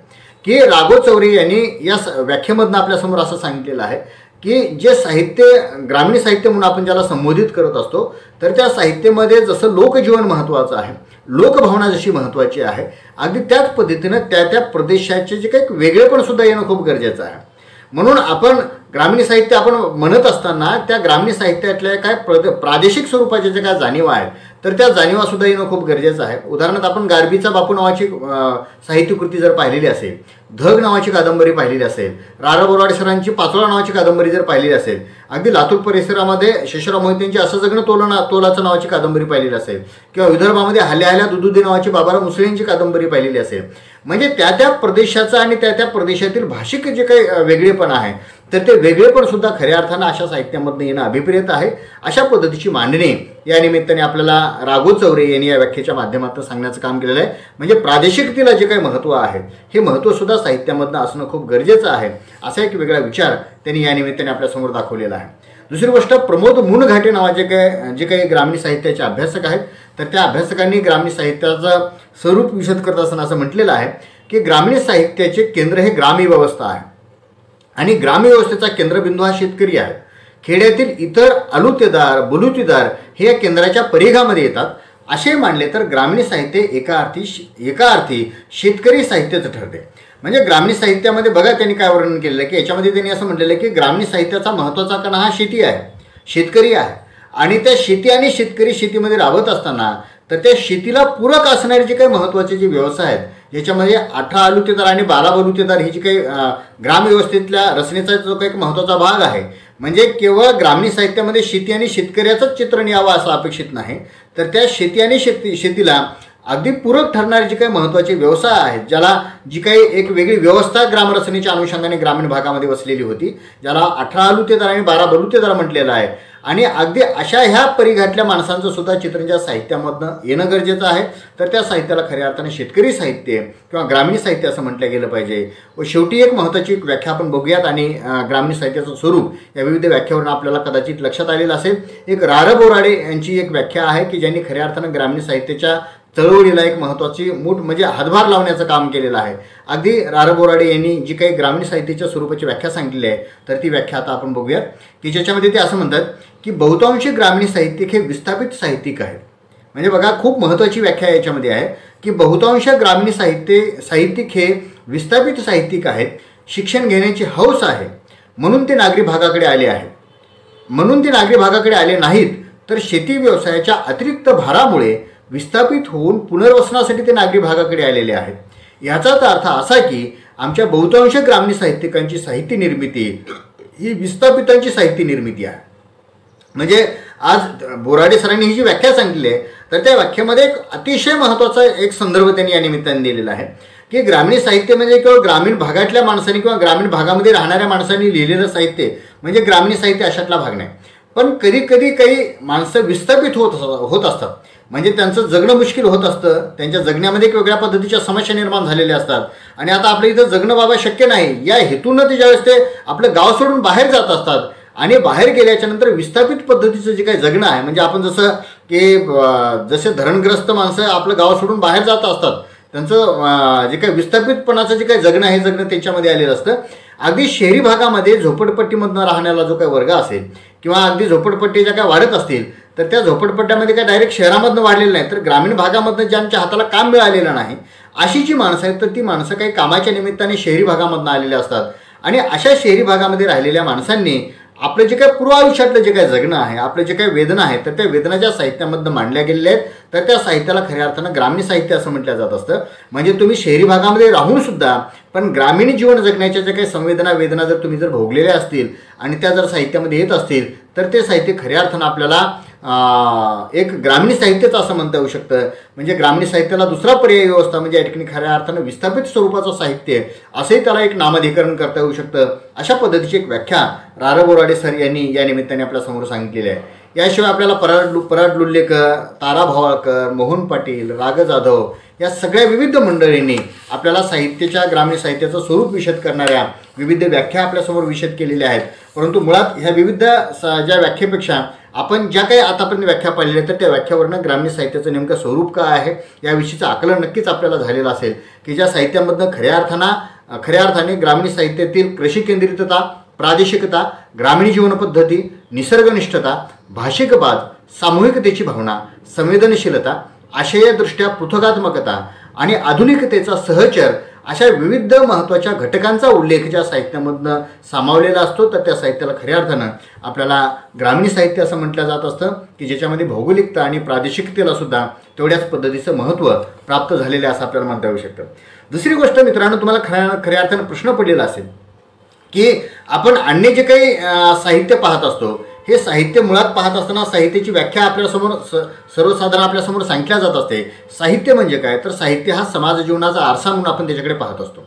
की रा.गो. चौरे यांनी या व्याख्येमधनं आपल्यासमोर असं सांगितलेलं आहे की जे साहित्य ग्रामीण साहित्य म्हणून आपण ज्याला संबोधित करत असतो, तर त्या साहित्यामध्ये जसं लोकजीवन महत्त्वाचं आहे, लोकभावना जशी महत्त्वाची आहे, अगदी त्याच पद्धतीनं त्या प्रदेशाचे जे काही वेगळेपण सुद्धा येणं खूप गरजेचं आहे. म्हणून आपण ग्रामीण साहित्य आपण म्हणत असताना त्या ग्रामीण साहित्यातल्या काय प्रादेशिक स्वरूपाच्या ज्या काय जाणीवा आहेत, तर त्या जाणीवासुद्धा येणं खूप गरजेचं आहे. उदाहरणार्थ आपण गारबीचा बापू नावाची साहित्यकृती जर पाहिलेली असेल, धग नावाची कादंबरी पाहिलेली असेल, रा.रा. बोराडे सरांची पाचोळा नावाची कादंबरी जर पाहिलेली असेल, अगदी लातूर परिसरामध्ये शेषराव मोहितेंची असं जगणं तोलाचं नावाची कादंबरी पाहिलेली असेल, किंवा विदर्भामध्ये हल्या हल्या दुदुदे नावाची बाबाराव मुसळे यांची कादंबरी पाहिलेली असेल, म्हणजे त्या प्रदेशाचा आणि त्या प्रदेशातील भाषिक जे काही वेगळेपण आहे, तर ते वेगळेपण सुद्धा खऱ्या अर्थानं अशा साहित्यामधून येणं अभिप्रेत आहे. अशा पद्धतीची मांडणी या निमित्ताने आपल्याला रा.गो. चौरे यांनी या व्याख्येच्या माध्यमातून सांगण्याचं काम केलेलं आहे. म्हणजे प्रादेशिकतेला जे काही महत्त्व आहे, हे महत्त्व सुद्धा साहित्यामधनं असणं खूप गरजेचं आहे, असा एक वेगळा विचार त्यांनी या निमित्ताने आपल्यासमोर दाखवलेला आहे. दुसरी गोष्ट, प्रमोद मुनघाटे नावाचे जे काही ग्रामीण साहित्याचे अभ्यासक आहेत, तर त्या अभ्यासकांनी ग्रामीण साहित्याचं स्वरूप विशद करत असताना असं म्हटलेलं आहे की ग्रामीण साहित्याचे केंद्र हे ग्रामव्यवस्था आहे आणि ग्रामव्यवस्थेचा केंद्रबिंदू हा शेतकरी आहे. खेड्यातील इतर आलुतेदार बलुतेदार हे या केंद्राच्या परिघामध्ये येतात. असे मानले तर ग्रामीण साहित्य एका अर्थी शेतकरी साहित्यच ठरते. म्हणजे ग्रामीण साहित्यामध्ये बघा त्यांनी काय वर्णन केलेलं आहे, की याच्यामध्ये त्यांनी असं म्हटलेलं आहे की ग्रामीण साहित्याचा महत्त्वाचा कणा हा शेती आहे, शेतकरी आहे. आणि त्या शेती आणि शेतीमध्ये राबत असताना तर त्या शेतीला पूरक असणारे जे काही महत्त्वाचे जे व्यवसाय आहेत, ज्याच्यामध्ये 18 आलुतेदार आणि 12 बलुतेदार ही जी काही ग्रामव्यवस्थेतल्या रचनेचा जो काही महत्त्वाचा भाग आहे, म्हणजे केवळ ग्रामीण साहित्यामध्ये शेती आणि शेतकऱ्याचंच चित्रण यावं असं अपेक्षित नाही, तर त्या शेती आणि शेतीला अगदी पूरक ठरणारे जे काही महत्त्वाचे व्यवसाय आहेत, ज्याला जी काही एक वेगळी व्यवस्था ग्रामरचनेच्या अनुषंगाने ग्रामीण भागामध्ये वसलेली होती, ज्याला 18 आलुतेदार आणि 12 बलुतेदार म्हटलेलं आहे, आणि अगदी अशा ह्या परिघातल्या माणसांचं सुद्धा चित्रण ज्या साहित्यामधनं येणं गरजेचं आहे, तर त्या साहित्याला खऱ्या अर्थाने शेतकरी साहित्य किंवा ग्रामीण साहित्य असं म्हटलं गेलं पाहिजे. व शेवटी एक महत्त्वाची व्याख्या आपण बघूयात, आणि ग्रामीण साहित्याचं स्वरूप या विविध व्याख्यावरून आपल्याला कदाचित लक्षात आलेलं असेल. एक रा.र. बोराडे यांची एक व्याख्या आहे की ज्यांनी खऱ्या अर्थानं ग्रामीण साहित्याच्या चळवळीला एक महत्त्वाची म्हणजे हातभार लावण्याचं काम केलेलं आहे. अगदी रा.र. बोराडे यांनी जी काही ग्रामीण साहित्याच्या स्वरूपाची व्याख्या सांगितली आहे, तर ती व्याख्या आता आपण बघूयात, की ज्याच्यामध्ये ते असं म्हणतात की बहुतांशी ग्रामीण साहित्यिक हे विस्थापित साहित्यिक आहेत. म्हणजे बघा खूप महत्त्वाची व्याख्या याच्यामध्ये आहे की बहुतांश ग्रामीण साहित्यिक हे विस्थापित साहित्यिक आहेत. शिक्षण घेण्याची हौस आहे म्हणून ते नागरी भागाकडे आले आहेत. म्हणून ते नागरी भागाकडे आले नाहीत, तर शेती व्यवसायाच्या अतिरिक्त भारामुळे विस्थापित होऊन पुनर्वसनासाठी ते नागरी भागाकडे आलेले आहेत. याचाच अर्थ असा की आमच्या बहुतांश ग्रामीण साहित्यिकांची साहित्य निर्मिती ही विस्थापितांची साहित्य निर्मिती आहे. म्हणजे आज बोराडे सरांनी ही जी व्याख्या सांगितली आहे, तर त्या व्याख्येमध्ये एक अतिशय महत्त्वाचा एक संदर्भ त्यांनी या निमित्ताने दिलेला आहे की ग्रामीण साहित्य म्हणजे केवळ ग्रामीण भागातल्या माणसांनी किंवा ग्रामीण भागामध्ये राहणाऱ्या माणसांनी लिहिलेलं साहित्य म्हणजे ग्रामीण साहित्य अशातला भाग नाही. पण कधी काही माणसं विस्थापित होत असतात, म्हणजे त्यांचं जगणं मुश्किल होत असतं, त्यांच्या जगण्यामध्ये एक वेगळ्या पद्धतीच्या समस्या निर्माण झालेल्या असतात, आणि आता आपल्या इथं जगणं बाबा शक्य नाही या हेतूनं ते ज्यावेळेस ते आपलं गाव सोडून बाहेर जात असतात, आणि बाहेर गेल्याच्या नंतर विस्थापित पद्धतीचं जे काही जगणं आहे, म्हणजे आपण जसं की जसे धरणग्रस्त माणसं आपलं गाव सोडून बाहेर जात असतात, त्यांचं जे काही विस्थापितपणाचं जे काही जगणं आहे जगणं त्यांच्यामध्ये आलेलं असतं. अगदी शहरी भागामध्ये झोपडपट्टीमधनं राहण्याला जो काही वर्ग असेल किंवा अगदी झोपडपट्टी ज्या काही वाढत असतील तर त्या झोपडपट्ट्यामध्ये काय डायरेक्ट शहरामधनं वाढलेलं नाही, तर ग्रामीण भागामधनं ज्यांच्या हाताला काम मिळालेलं नाही अशी जी माणसं आहेत तर ती माणसं काही कामाच्या निमित्ताने शहरी भागामधनं आलेले असतात. आणि अशा शहरी भागामध्ये राहिलेल्या माणसांनी आपलं जे काही पूर्व आयुष्यातलं जे काही जगणं आहे, आपलं जे काही वेदना आहे तर त्या वेदनाच्या साहित्यामधनं मांडल्या गेलेल्या आहेत. तर त्या साहित्याला खऱ्या अर्थानं ग्रामीण साहित्य असं म्हटलं जात असतं. म्हणजे तुम्ही शहरी भागामध्ये राहून सुद्धा पण ग्रामीण जीवन जगण्याच्या ज्या काही संवेदना वेदना जर तुम्ही जर भोगलेल्या असतील आणि त्या जर साहित्यामध्ये येत असतील तर ते साहित्य खऱ्या अर्थानं आपल्याला एक ग्रामीण साहित्यच असं म्हणता येऊ शकतं. म्हणजे ग्रामीण साहित्याला दुसरा पर्याय व्यवस्था म्हणजे या ठिकाणी खऱ्या अर्थानं विस्थापित स्वरूपाचं साहित्य असंही त्याला एक नामधिकरण करता येऊ शकतं. अशा पद्धतीची एक व्याख्या रा र बोराडे सर यांनी या निमित्ताने आपल्यासमोर सांगितलेली आहे. याशिवाय आपल्याला पराड लुल्लेकर, तारा भवाळकर, मोहन पाटील, राग जाधव या सगळ्या विविध मंडळींनी आपल्याला साहित्याच्या ग्रामीण साहित्याचं स्वरूप विशद करणाऱ्या विविध व्याख्या आपल्यासमोर विशद केलेल्या आहेत. परंतु मुळात ह्या विविध ज्या व्याख्येपेक्षा आपण ज्या काही आतापर्यंत व्याख्या पाहिलेल्या आहेत तर त्या व्याख्यावरनं ग्रामीण साहित्याचं नेमकं स्वरूप काय आहे याविषयीचं आकलन नक्कीच आपल्याला झालेलं असेल की ज्या साहित्यामधनं खऱ्या अर्थाने ग्रामीण साहित्यातील कृषी केंद्रितता, प्रादेशिकता, ग्रामीण जीवनपद्धती, निसर्गनिष्ठता, भाषिकवाद, सामूहिकतेची भावना, संवेदनशीलता, आशयदृष्ट्या पृथकात्मकता आणि आधुनिकतेचा सहचर अशा विविध महत्त्वाच्या घटकांचा उल्लेख ज्या साहित्यामधनं सामावलेला असतो तर त्या साहित्याला खऱ्या अर्थानं आपल्याला ग्रामीण साहित्य असं म्हटलं जात असतं की ज्याच्यामध्ये भौगोलिकता आणि प्रादेशिकतेला सुद्धा तेवढ्याच पद्धतीचं महत्त्व प्राप्त झालेलं असं आपल्याला म्हणता येऊ शकतं. दुसरी गोष्ट मित्रांनो, तुम्हाला खऱ्या अर्थानं प्रश्न पडलेला असेल की आपण अन्य जे काही साहित्य पाहत असतो हे साहित्य मुळात पाहत असताना साहित्याची व्याख्या आपल्यासमोर सर्वसाधारण आपल्यासमोर सांगितल्या जात असते. साहित्य म्हणजे काय, तर साहित्य हा समाज जीवनाचा आरसा म्हणून आपण त्याच्याकडे पाहत असतो.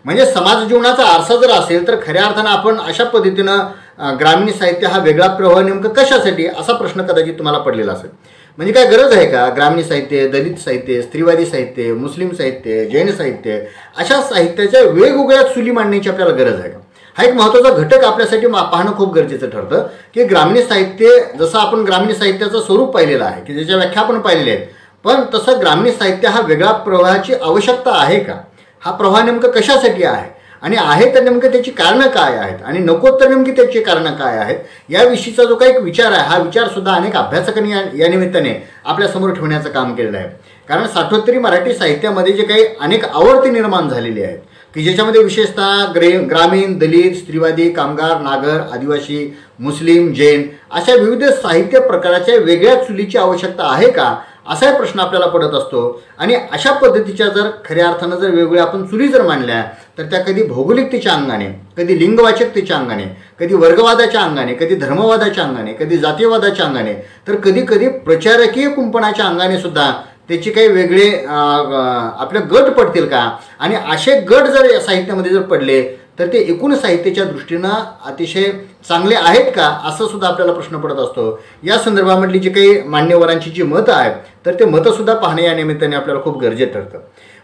म्हणजे समाज जीवनाचा आरसा जर असेल तर खऱ्या अर्थानं आपण अशा पद्धतीनं ग्रामीण साहित्य हा वेगळा प्रवाह नेमकं कशासाठी असा प्रश्न कदाचित तुम्हाला पडलेला असेल. म्हणजे काय गरज आहे का ग्रामीण साहित्य, दलित साहित्य, स्त्रीवादी साहित्य, मुस्लिम साहित्य, जैन साहित्य अशा साहित्याच्या वेगवेगळ्या चुली मांडण्याची आपल्याला गरज आहे का? हा एक महत्त्वाचा घटक आपल्यासाठी पाहणं खूप गरजेचं ठरतं की ग्रामीण साहित्य जसं आपण ग्रामीण साहित्याचं स्वरूप पाहिलेलं आहे की ज्याच्या व्याख्या आपण पाहिलेल्या आहेत, पण तसं ग्रामीण साहित्य हा वेगळा प्रवाहाची आवश्यकता आहे का? हा प्रवाह नेमकं कशासाठी आहे आणि आहे तर नेमकं त्याची कारणं काय आहेत आणि नको तर नेमकी त्याची कारणं काय आहेत याविषयीचा जो काही एक विचार आहे हा विचारसुद्धा अनेक अभ्यासकांनी या निमित्ताने आपल्यासमोर ठेवण्याचं काम केलेलं आहे. कारण साठवत्तरी मराठी साहित्यामध्ये जे काही अनेक आवर्ती निर्माण झालेली आहेत की ज्याच्यामध्ये विशेषतः ग्रामीण, दलित, स्त्रीवादी, कामगार, नागर, आदिवासी, मुस्लिम, जैन अशा विविध साहित्य प्रकाराच्या वेगळ्या चुलीची आवश्यकता आहे का असाही प्रश्न आपल्याला पडत असतो. आणि अशा पद्धतीच्या जर खऱ्या अर्थानं जर वेगवेगळ्या आपण चुली जर मांडल्या तर त्या कधी भौगोलिकतेच्या अंगाने, कधी लिंगवाचकतेच्या अंगाने, कधी वर्गवादाच्या अंगाने, कधी धर्मवादाच्या अंगाने, कधी जातीयवादाच्या अंगाने, तर कधी कधी प्रचारकीय कुंपणाच्या अंगाने सुद्धा त्याची काही वेगळे आपले गट पडतील का आणि असे गट जर या साहित्यामध्ये जर पडले तर ते एकूण साहित्याच्या दृष्टीनं अतिशय चांगले आहेत का असं सुद्धा आपल्याला प्रश्न पडत असतो. या संदर्भामधली जी काही मान्यवरांची जी मतं आहेत तर ते मतंसुद्धा पाहणे या निमित्ताने आपल्याला खूप गरजेचं ठरतं.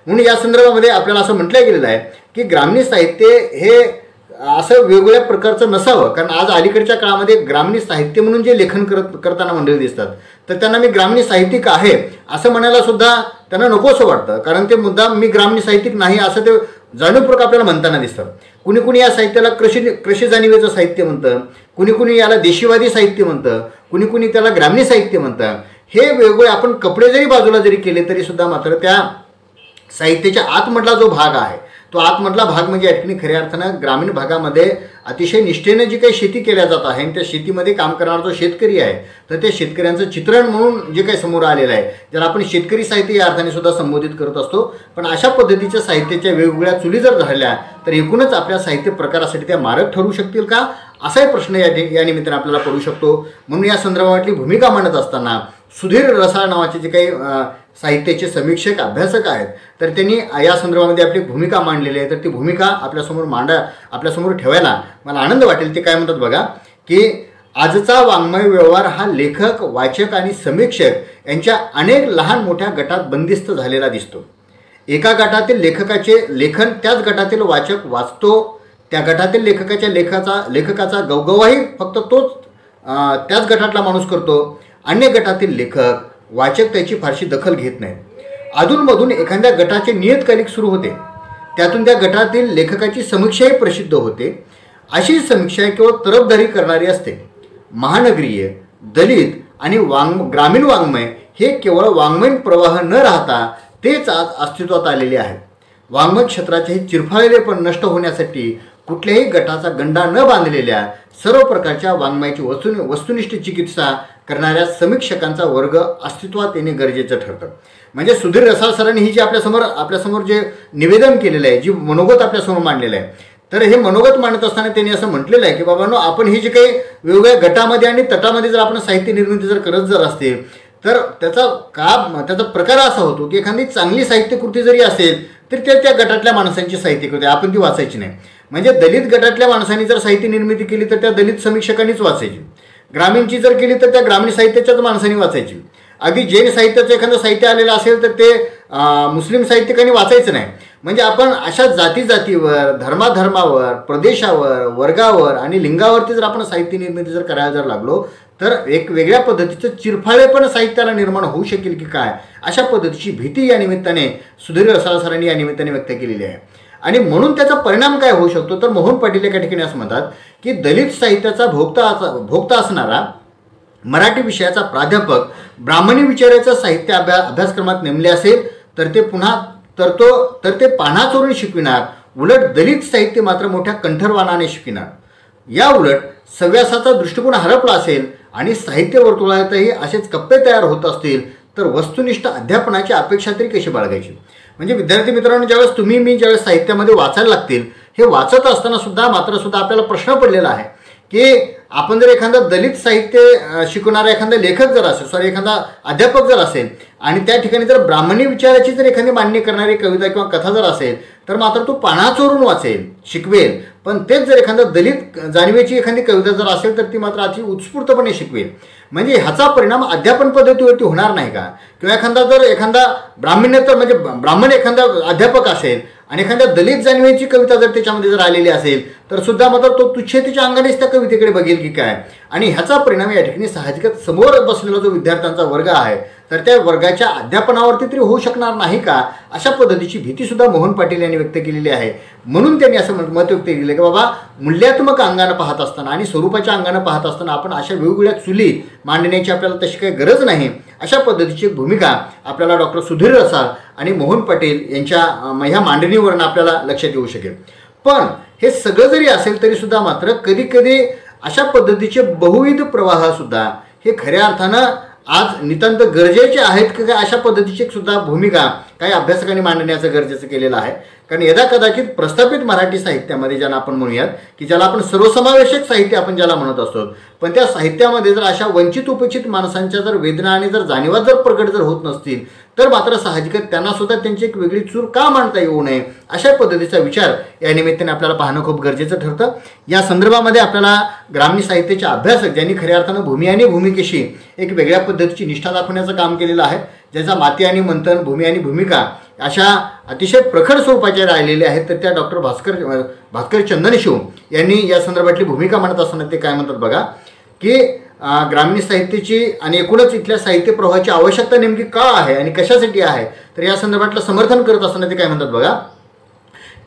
म्हणून या संदर्भामध्ये आपल्याला असं म्हटलं गेलेलं आहे की ग्रामीण साहित्य हे असं वेगवेगळ्या प्रकारचं नसावं. कारण आज अलीकडच्या काळामध्ये ग्रामीण साहित्य म्हणून जे लेखन करताना मंडळी दिसतात तर त्यांना मी ग्रामीण साहित्यिक आहे असं म्हणायला सुद्धा त्यांना नकोसं वाटतं. कारण ते मुद्दाम मी ग्रामीण साहित्यिक नाही असं ते जाणीवपूर्वक आपल्याला म्हणताना दिसतं. कुणी कुणी या साहित्याला कृषी जाणीवेचं साहित्य म्हणतं, कुणी कुणी याला देशीवादी साहित्य म्हणतं, कुणी कुणी त्याला ग्रामीण साहित्य म्हणतं. हे वेगवेगळे आपण कपडे जरी बाजूला जरी केले तरी सुद्धा मात्र त्या साहित्याच्या आतमधला जो भाग आहे तो आतमधला भाग म्हणजे या ठिकाणी खऱ्या अर्थानं ग्रामीण भागामध्ये अतिशय निष्ठेने जी काही शेती केल्या जात आहे आणि त्या शेतीमध्ये काम करणारा जो शेतकरी आहे तर त्या शेतकऱ्यांचं चित्रण म्हणून जे काही समोर आलेलं आहे ज्याला आपण शेतकरी साहित्य या अर्थाने सुद्धा संबोधित करत असतो. पण अशा पद्धतीच्या साहित्याच्या वेगवेगळ्या चुली जर झाल्या तर एकूणच आपल्या साहित्य प्रकारासाठी त्या मारक ठरू शकतील का असाही प्रश्न या निमित्ताने आपल्याला पडू शकतो. म्हणून या संदर्भातली भूमिका मांडत असताना सुधीर रसाळ नावाचे जे काही साहित्याचे समीक्षक अभ्यासक आहेत तर त्यांनी या संदर्भामध्ये आपली भूमिका मांडलेली आहे. तर ती भूमिका आपल्यासमोर ठेवायला मला आनंद वाटेल. ते काय म्हणतात बघा की आजचा वाङ्मय व्यवहार हा लेखक, वाचक आणि समीक्षक यांच्या अनेक लहान मोठ्या गटात बंदिस्त झालेला दिसतो. एका गटातील लेखकाचे लेखन त्याच गटातील वाचक वाचतो, त्या गटातील लेखकाचा गवगवाही फक्त तोच त्याच गटातला माणूस करतो. अन्य गटातील लेखक वाचक त्याची फारशी दखल घेत नाहीत. अधूनमधून एखाद्या गटाचे नियतकालिक सुरू होते, त्यातून त्या गटातील लेखकाची समीक्षाही प्रसिद्ध होते. अशी समीक्षा केवळ तरफदारी करणारी असते. महानगरीय, दलित आणि ग्रामीण वाङ्मय हे केवळ वाङ्मयीन प्रवाह न राहता तेच आज अस्तित्वात आलेले आहेत. वाङ्मय क्षेत्राचे हे चिरफाळलेपण नष्ट होण्यासाठी कुठल्याही गटाचा गंडा न बांधलेल्या सर्व प्रकारच्या वाङ्मयाची वस्तुनिष्ठ चिकित्सा करणाऱ्या समीक्षकांचा वर्ग अस्तित्वात येणे गरजेचं ठरतं. म्हणजे सुधीर रसाळ सरांनी ही जी आपल्यासमोर जे निवेदन केलेलं आहे, जी मनोगत आपल्यासमोर मांडलेलं आहे, तर हे मनोगत मांडत असताना त्यांनी असं म्हटलेलं आहे की बाबांनो, आपण हे जे काही वेगवेगळ्या गटामध्ये आणि तटामध्ये जर आपण साहित्य निर्मिती जर करत जर असतील तर त्याचा प्रकार असा होतो की एखादी चांगली साहित्यकृती जरी असेल तर त्या गटातल्या माणसांची साहित्यकृती आपण ती वाचायची नाही. म्हणजे दलित गटातल्या माणसांनी जर साहित्य निर्मिती केली तर त्या दलित समीक्षकांनीच वाचायची. ग्रामीणची जर केली तर त्या ग्रामीण साहित्याच्याच माणसांनी वाचायची. अगदी जैन साहित्याचं एखादं साहित्य आलेलं असेल तर ते मुस्लिम साहित्यिकांनी वाचायचं नाही. म्हणजे आपण अशा जातीवर, धर्मावर, प्रदेशावर, वर्गावर आणि लिंगावरती जर आपण साहित्य निर्मिती जर करायला जर लागलो तर एक वेगळ्या पद्धतीचं चिरफाळेपण साहित्याला निर्माण होऊ शकेल की काय, अशा पद्धतीची भीती या निमित्ताने सुधीर रसाळ सरांनी या निमित्ताने व्यक्त केलेली आहे. आणि म्हणून त्याचा परिणाम काय होऊ शकतो तर मोहन पाटील एका ठिकाणी असं म्हणतात की दलित साहित्याचा भोगता असणारा मराठी विषयाचा प्राध्यापक ब्राह्मणी विचाराचा साहित्य अभ्यासक्रमात नेमले असेल तर ते पान्हा चोरून शिकविणार, उलट दलित साहित्य मात्र मोठ्या कंठरवाणाने शिकविणार. या उलट सव्यासाचा दृष्टिकोन हरपला असेल आणि साहित्य वर्तुळातही असेच कप्पे तयार होत असतील तर वस्तुनिष्ठ अध्यापनाची अपेक्षा तरी कशी बाळगायची. म्हणजे विद्यार्थी मित्रांनो, ज्यावेळेस मी ज्यावेळेस साहित्यामध्ये वाचायला लागतील, हे वाचत असताना सुद्धा आपल्याला प्रश्न पडलेला आहे की आपण जर एखादा दलित साहित्य शिकवणारा एखादा लेखक जर असेल, एखादा अध्यापक जर असेल आणि त्या ठिकाणी जर ब्राह्मणी विचाराची जर एखादी मांडणी करणारी कविता किंवा कथा जर असेल तर मात्र तो पान्हा चोरून वाचेल, शिकवेल. पण तेच जर एखादा दलित जाणीवेची एखादी कविता जर असेल तर ती मात्र अति उत्स्फूर्तपणे शिकवेल. म्हणजे ह्याचा परिणाम अध्यापन पद्धतीवरती होणार नाही का? किंवा एखादा ब्राह्मण्येतर म्हणजे ब्राह्मण एखादा अध्यापक असेल आणि एखाद्या दलित जाणीवेची कविता जर त्याच्यामध्ये जर आलेली असेल तर सुद्धा मात्र तो तुच्छतेच्या अंगानेच त्या कवितेकडे बघेल की काय. आणि ह्याचा परिणाम या ठिकाणी साहजिकच समोर बसलेला जो विद्यार्थ्यांचा वर्ग आहे तर त्या वर्गाच्या अध्यापनावरती तरी होऊ शकणार नाही का, अशा पद्धतीची भीतीसुद्धा मोहन पाटील यांनी व्यक्त केलेली आहे. म्हणून त्यांनी असं मत व्यक्त केलं की बाबा, मूल्यात्मक अंगानं पाहत असताना आणि स्वरूपाच्या अंगानं पाहत असताना आपण अशा वेगवेगळ्या चुली मांडण्याची आपल्याला तशी काही गरज नाही. अशा पद्धतीची भूमिका आपल्याला डॉक्टर सुधीर रसाळ आणि मोहन पाटील यांच्या ह्या मांडणीवरून आपल्याला लक्षात येऊ शकेल. पण हे सगळं जरी असेल तरी सुद्धा मात्र कधी अशा पद्धतीचे बहुविध प्रवाहसुद्धा हे खऱ्या अर्थानं आज नितांत गरजेचे आहेत की काय, अशा पद्धतीची सुद्धा भूमिका काही अभ्यासकांनी मांडण्याचं गरजेचं केलेलं आहे. कारण यदा कदाचित प्रस्थापित मराठी साहित्यामध्ये ज्याला आपण म्हणूयात की ज्याला आपण सर्वसमावेशक साहित्य आपण ज्याला म्हणत असतो, पण त्या साहित्यामध्ये जर अशा वंचित उपेक्षित माणसांच्या जर वेदना आणि जर जाणीवा जर प्रगट जर होत नसतील तर मात्र साहजिकच त्यांना सुद्धा त्यांची एक वेगळी चूर का मांडता येऊ नये, अशा पद्धतीचा विचार या निमित्ताने आपल्याला पाहणं खूप गरजेचं ठरतं. या संदर्भामध्ये आपल्याला ग्रामीण साहित्याचे अभ्यासक ज्यांनी खऱ्या अर्थानं भूमी आणि भूमिकेशी एक वेगळ्या पद्धतीची निष्ठा दाखवण्याचं काम केलेलं आहे, ज्याचा माती आणि मंथन, भूमी आणि भूमिका अशा अतिशय प्रखर स्वरूपाच्या राहिलेल्या आहेत, तर त्या डॉक्टर भास्कर चंदनशिव यांनी या संदर्भातली भूमिका म्हणत असताना ते काय म्हणतात बघा की ग्रामीण साहित्याची आणि एकूणच इथल्या साहित्य प्रवाहाची आवश्यकता नेमकी का आहे आणि कशासाठी आहे, तर या संदर्भातलं समर्थन करत असताना ते काय म्हणतात बघा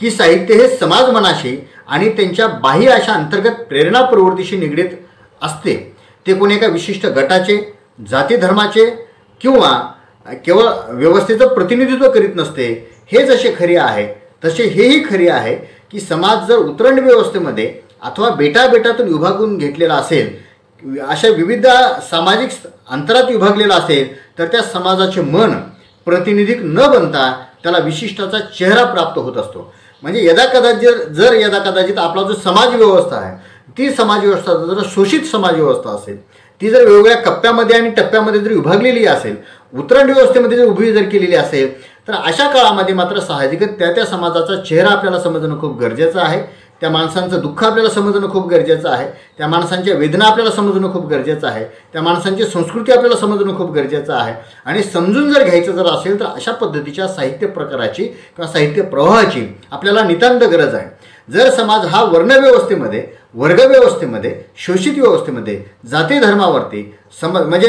की साहित्य हे समाज मनाशी आणि त्यांच्या बाह्य अशा अंतर्गत प्रेरणा प्रवृत्तीशी निगडीत असते. ते कोणी एका विशिष्ट गटाचे, जाती धर्माचे किंवा केवळ व्यवस्थेचं प्रतिनिधित्व करीत नसते. हे जसे खरे आहे तसे हेही खरे आहे की समाज जर उतरंड व्यवस्थेमध्ये अथवा बेटातून विभागून घेतलेला असेल, अशा विविध सामाजिक अंतरात विभागलेला असेल तर त्या समाजाचे मन प्रतिनिधिक न बनता त्याला विशिष्टाचा चेहरा प्राप्त होत असतो. म्हणजे यदा कदाचित आपला जो समाज व्यवस्था आहे ती समाज व्यवस्था जर शोषित समाज व्यवस्था असेल, ती जर वेगवेगळ्या कप्प्यामध्ये आणि टप्प्यामध्ये जर विभागलेली असेल, उतरंड व्यवस्थेमध्ये जर उभी जर केलेली असेल तर अशा काळामध्ये मात्र साहजिकच त्या समाजाचा चेहरा आपल्याला समजणं खूप गरजेचं आहे. त्या माणसांचं दुःख आपल्याला समजणं खूप गरजेचं आहे. त्या माणसांच्या वेदना आपल्याला समजणं खूप गरजेचं आहे. त्या माणसांची संस्कृती आपल्याला समजणं खूप गरजेचं आहे. आणि समजून जर घ्यायचं जर असेल तर अशा पद्धतीच्या साहित्य प्रकाराची किंवा साहित्य प्रवाहाची आपल्याला नितांत गरज आहे. जर समाज हा वर्णव्यवस्थेमध्ये, वर्गव्यवस्थेमध्ये, शोषित व्यवस्थेमध्ये, जाती धर्मावरती म्हणजे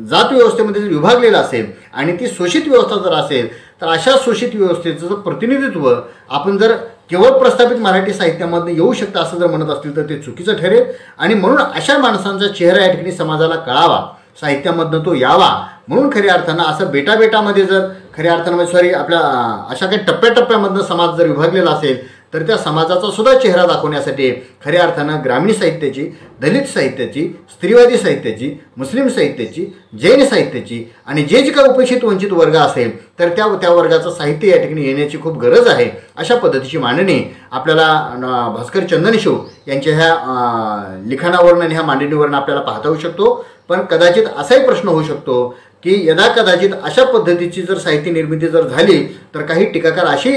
जात व्यवस्थेमध्ये जर विभागलेला असेल आणि ती शोषित व्यवस्था जर असेल, तर अशा शोषित व्यवस्थेचं प्रतिनिधित्व आपण जर केवळ प्रस्थापित मराठी साहित्यामधून येऊ शकतं असं जर म्हणत असतील तर ते चुकीचं ठरेल. आणि म्हणून अशा माणसांचा चेहरा या ठिकाणी समाजाला कळावा, साहित्यामधनं तो यावा, म्हणून खऱ्या अर्थानं असं बेटामध्ये जर खऱ्या अर्थानं आपल्या अशा काही टप्प्याटप्प्यामधनं समाज जर विभागलेला असेल तर त्या समाजाचा सुद्धा चेहरा दाखवण्यासाठी खऱ्या अर्थानं ग्रामीण साहित्याची, दलित साहित्याची, स्त्रीवादी साहित्याची, मुस्लिम साहित्याची, जैन साहित्याची आणि जे काही उपेक्षित वंचित वर्ग असेल तर त्या वर्गाचं साहित्य या ठिकाणी येण्याची खूप गरज आहे. अशा पद्धतीची मांडणी आपल्याला भास्कर चंदनशिव यांच्या ह्या लिखाणावरून आणि ह्या मांडणीवरून आपल्याला पाहता येऊ शकतो. पण कदाचित असाही प्रश्न होऊ शकतो की यदा कदाचित अशा पद्धतीची जर साहित्य निर्मिती जर झाली तर काही टीकाकार अशी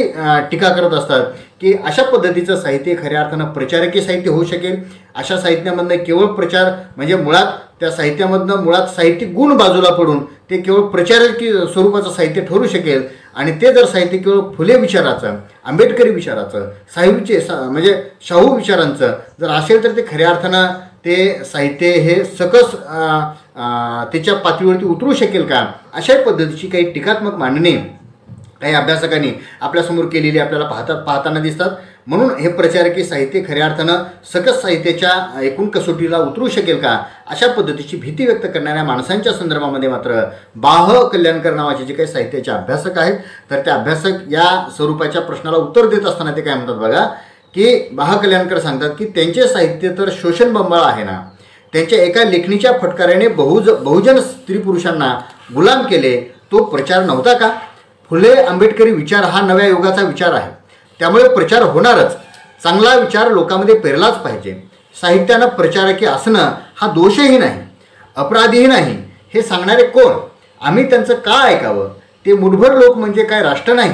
टीका करत असतात की अशा पद्धतीचं साहित्य खऱ्या अर्थानं प्रचारकीय साहित्य होऊ शकेल. अशा साहित्यामधनं केवळ प्रचार म्हणजे मुळात त्या साहित्यामधनं मुळात साहित्यिक गुण बाजूला पडून ते केवळ प्रचारकीय स्वरूपाचं साहित्य ठरू शकेल. आणि ते जर साहित्य केवळ फुले विचाराचं, आंबेडकरी विचाराचं, म्हणजे शाहू विचारांचं जर असेल तर ते खऱ्या अर्थानं ते साहित्य हे सकस त्याच्या पातळीवरती उतरू शकेल का, अशा पद्धतीची काही टीकात्मक मांडणी काही अभ्यासकांनी आपल्यासमोर केलेली आपल्याला पाहताना दिसतात. म्हणून हे प्रचारकीय साहित्य खऱ्या अर्थानं सकस साहित्याच्या एकूण कसोटीला उतरू शकेल का, अशा पद्धतीची भीती व्यक्त करणाऱ्या माणसांच्या संदर्भामध्ये मात्र बाह कल्याणकर नावाचे जे काही साहित्याचे अभ्यासक आहेत तर ते अभ्यासक या स्वरूपाच्या प्रश्नाला उत्तर देत असताना ते काय म्हणतात बघा की बाह कल्याणकर सांगतात की त्यांचे साहित्य तर शोषण बंबाळ आहे ना, त्यांच्या एका लेखणीच्या फटकाऱ्याने बहुजन स्त्री पुरुषांना गुलाम केले, तो प्रचार नव्हता का? फुले आंबेडकरी विचार हा नव्या युगाचा विचार आहे, त्यामुळे प्रचार होणारच. चांगला विचार लोकांमध्ये पेरलाच पाहिजे. साहित्यानं प्रचारकीय असणं हा दोषही नाही, अपराधीही नाही. हे सांगणारे कोण? आम्ही त्यांचं का ऐकावं? ते मुठभर लोक म्हणजे काय राष्ट्र नाही?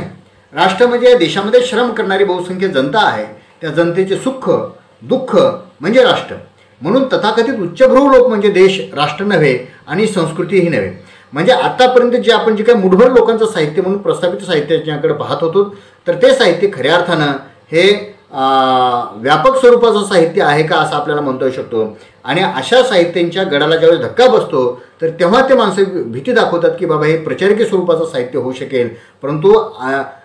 राष्ट्र म्हणजे या देशामध्ये श्रम करणारी बहुसंख्य जनता आहे. त्या जनतेचे सुख दुःख म्हणजे राष्ट्र. म्हणून तथाकथित उच्चभ्रू लोक म्हणजे देश, राष्ट्र नव्हे आणि संस्कृतीही नव्हे. म्हणजे आतापर्यंत जे आपण जे काही मुठभर लोकांचं साहित्य म्हणून प्रस्थापित साहित्याच्याकडे पाहत होतो तर ते साहित्य खऱ्या अर्थानं हे व्यापक स्वरूपाचं साहित्य आहे का असं आपल्याला म्हणता येऊ शकतो. आणि अशा साहित्यांच्या गडाला ज्यावेळेस धक्का बसतो तर तेव्हा ते माणसं भीती दाखवतात की बाबा हे प्रचारकीय स्वरूपाचं साहित्य होऊ शकेल. परंतु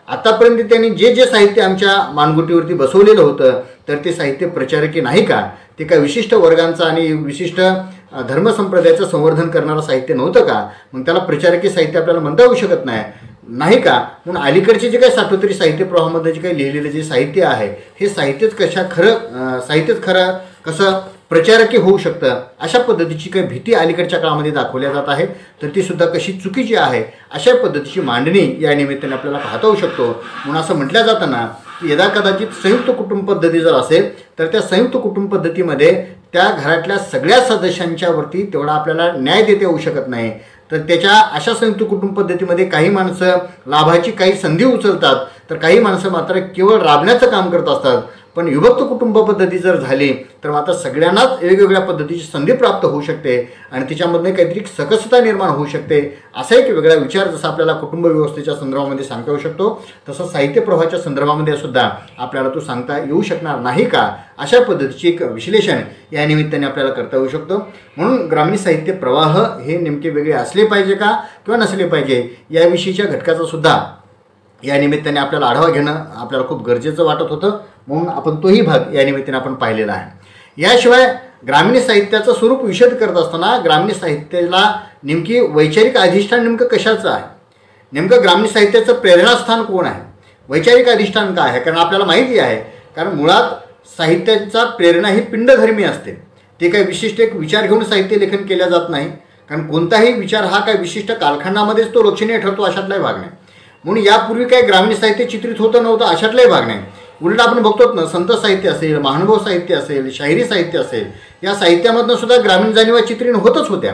आतापर्यंत त्यांनी जे साहित्य आमच्या मानगुटीवरती बसवलेलं होतं तर ते साहित्य प्रचारकीय नाही का? ते काय विशिष्ट वर्गांचं आणि विशिष्ट धर्मसंप्रदायाचं संवर्धन करणारं साहित्य नव्हतं का? मग त्याला प्रचारकीय साहित्य आपल्याला म्हणता येऊ शकत नाही का? म्हणून अलीकडचे जे काही साठवतरी साहित्य प्रवाहामध्ये जे काही लिहिलेलं जे साहित्य आहे हे साहित्यच खरं कसं प्रचारकीय होऊ शकतं, अशा पद्धतीची काही भीती अलीकडच्या काळामध्ये दाखवल्या जात आहे. तर ती सुद्धा कशी चुकीची आहे अशा पद्धतीची मांडणी या निमित्ताने आपल्याला पाहता येऊ शकतो. म्हणून असं म्हटलं जातं ना की यदा कदाचित संयुक्त कुटुंब पद्धती जर असेल तर त्या संयुक्त कुटुंब पद्धतीमध्ये त्या घरातल्या सगळ्या सदस्यांच्यावरती तेवढा आपल्याला न्याय देता येऊ शकत नाही. तर त्याच्या अशा संयुक्त कुटुंब पद्धतीमध्ये काही माणसं लाभाची काही संधी उचलतात तर काही माणसं मात्र केवळ राबण्याचं काम करत असतात. पण विभक्त कुटुंब पद्धती जर झाली तर मात्र सगळ्यांनाच वेगवेगळ्या पद्धतीची संधी प्राप्त होऊ शकते आणि तिच्यामधनं काहीतरी सकसता निर्माण होऊ शकते. असा एक वेगळा विचार जसा आपल्याला कुटुंब व्यवस्थेच्या संदर्भामध्ये सांगता येऊ शकतो तसं साहित्य प्रवाहाच्या संदर्भामध्ये सुद्धा आपल्याला तो सांगता येऊ शकणार नाही का, अशा पद्धतीचे एक विश्लेषण या निमित्ताने आपल्याला करता येऊ शकतं. म्हणून ग्रामीण साहित्य प्रवाह हे नेमके वेगळे असले पाहिजे का किंवा नसले पाहिजे याविषयीच्या घटकाचा सुद्धा या निमित्ताने आपल्याला आढावा घेणं आपल्याला खूप गरजेचं वाटत होतं. म्हणून आपण तोही भाग या निमित्ताने आपण पाहिलेला आहे. याशिवाय ग्रामीण साहित्याचं स्वरूप विशद करत असताना ग्रामीण साहित्याला नेमकी वैचारिक अधिष्ठान नेमकं कशाचं आहे, नेमकं ग्रामीण साहित्याचं प्रेरणास्थान कोण आहे, वैचारिक अधिष्ठान काय आहे? कारण आपल्याला माहिती आहे कारण मुळात साहित्याचा प्रेरणा ही पिंडधर्मी असते. ते काही विशिष्ट एक विचार घेऊन साहित्य लेखन केल्या जात नाही. कारण कोणताही विचार हा काही विशिष्ट कालखंडामध्येच तो लक्षणीय ठरतो अशातलाही भाग नाही. म्हणून यापूर्वी काही ग्रामीण साहित्य चित्रित होतं नव्हतं अशातलाही भाग नाही. उलट आपण बघतोच ना, संत साहित्य असेल, महानुभव साहित्य असेल, शाहिरी साहित्य असेल, या साहित्यामधनं सुद्धा ग्रामीण जाणीवा चित्रण होतच होत्या.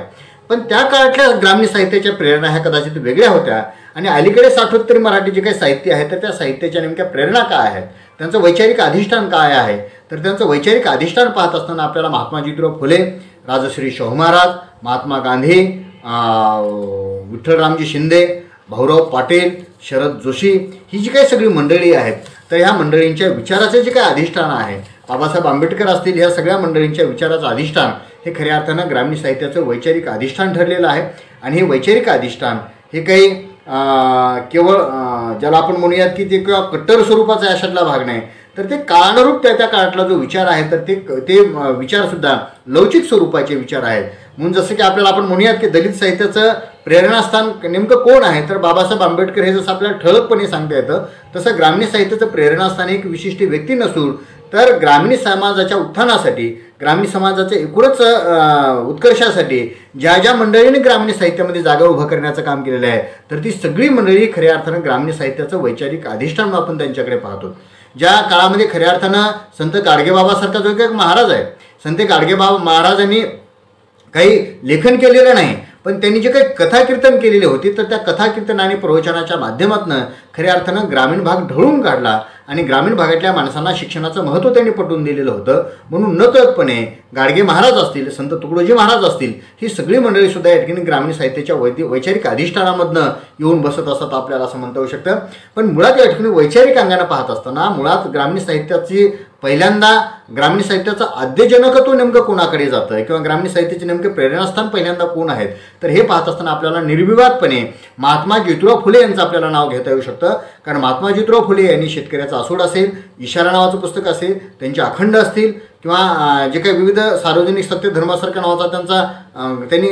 पण त्या काळातल्या ग्रामीण साहित्याच्या प्रेरणा ह्या कदाचित वेगळ्या होत्या. आणि अलीकडे साठवतरी मराठी जे काही साहित्य आहे तर त्या साहित्याच्या नेमक्या प्रेरणा काय आहेत, त्यांचं वैचारिक अधिष्ठान काय आहे? तर त्यांचं वैचारिक अधिष्ठान पाहत असताना आपल्याला महात्मा ज्योतिराव फुले, राजश्री शाहू महाराज, महात्मा गांधी, विठ्ठलरामजी शिंदे, भाऊराव पाटील, शरद जोशी ही जी काही सगळी मंडळी आहेत तर ह्या मंडळींच्या विचाराचे जे काही अधिष्ठान आहे, बाबासाहेब आंबेडकर असतील, ह्या सगळ्या मंडळींच्या विचाराचं अधिष्ठान हे खऱ्या अर्थानं ग्रामीण साहित्याचं वैचारिक अधिष्ठान ठरलेलं आहे. आणि हे वैचारिक अधिष्ठान हे काही केवळ ज्याला आपण म्हणूयात की ते किंवा कट्टर स्वरूपाचा याच्यातला भाग नाही, तर ते काळानुरूप त्या काळातला जो विचार आहे तर ते विचारसुद्धा लवचिक स्वरूपाचे विचार आहेत. म्हणून जसं की आपल्याला आपण म्हणूयात की दलित साहित्याचं प्रेरणास्थान नेमकं कोण आहे, तर बाबासाहेब आंबेडकर हे जसं आपल्याला ठळकपणे सांगता येतं, तसं ग्रामीण साहित्याचं प्रेरणास्थान एक विशिष्ट व्यक्ती नसून तर ग्रामीण समाजाच्या उत्थानासाठी, ग्रामीण समाजाच्या एकूणच उत्कर्षासाठी ज्या ज्या मंडळींनी ग्रामीण साहित्यामध्ये जागा उभं करण्याचं काम केलेलं आहे, तर ती सगळी मंडळी खऱ्या अर्थानं ग्रामीण साहित्याचं वैचारिक अधिष्ठान आपण त्यांच्याकडे पाहतो. ज्या काळामध्ये खऱ्या अर्थानं संत गाडगेबाबासारखा जो एक महाराज आहे, संत गाडगेबाबा महाराजांनी काही लेखन केलेलं नाही, पण त्यांनी जे काही कथाकीर्तन केलेले होते तर त्या कथाकीर्तन आणि प्रवचनाच्या माध्यमातून खऱ्या अर्थानं ग्रामीण भाग ढळून काढला आणि ग्रामीण भागातल्या माणसांना शिक्षणाचं महत्त्व त्यांनी पटवून दिलेलं होतं. म्हणून नकळतपणे गाडगे महाराज असतील, संत तुकडोजी महाराज असतील, ही सगळी मंडळीसुद्धा या ठिकाणी ग्रामीण साहित्याच्या वैचारिक अधिष्ठानामधनं येऊन बसत असतात आपल्याला असं म्हणता येऊ शकतं. पण मुळात या ठिकाणी वैचारिक अंगानं पाहत असताना मुळात ग्रामीण साहित्याची पहिल्यांदा ग्रामीण साहित्याचं आद्यजनकत्व नेमकं कोणाकडे जातं किंवा ग्रामीण साहित्याचे नेमके प्रेरणास्थान पहिल्यांदा कोण आहेत, तर हे पाहत असताना आपल्याला निर्विवादपणे महात्मा ज्योतिराव फुले यांचं आपल्याला नाव घेता येऊ शकतं. कारण महात्मा ज्योतिराव फुले यांनी शेतकऱ्याचा आसूड असेल, इशारा नावाचं पुस्तक असेल, त्यांचे अखंड असतील किंवा जे काही विविध सार्वजनिक सत्य धर्मासारखा नावाचा त्यांनी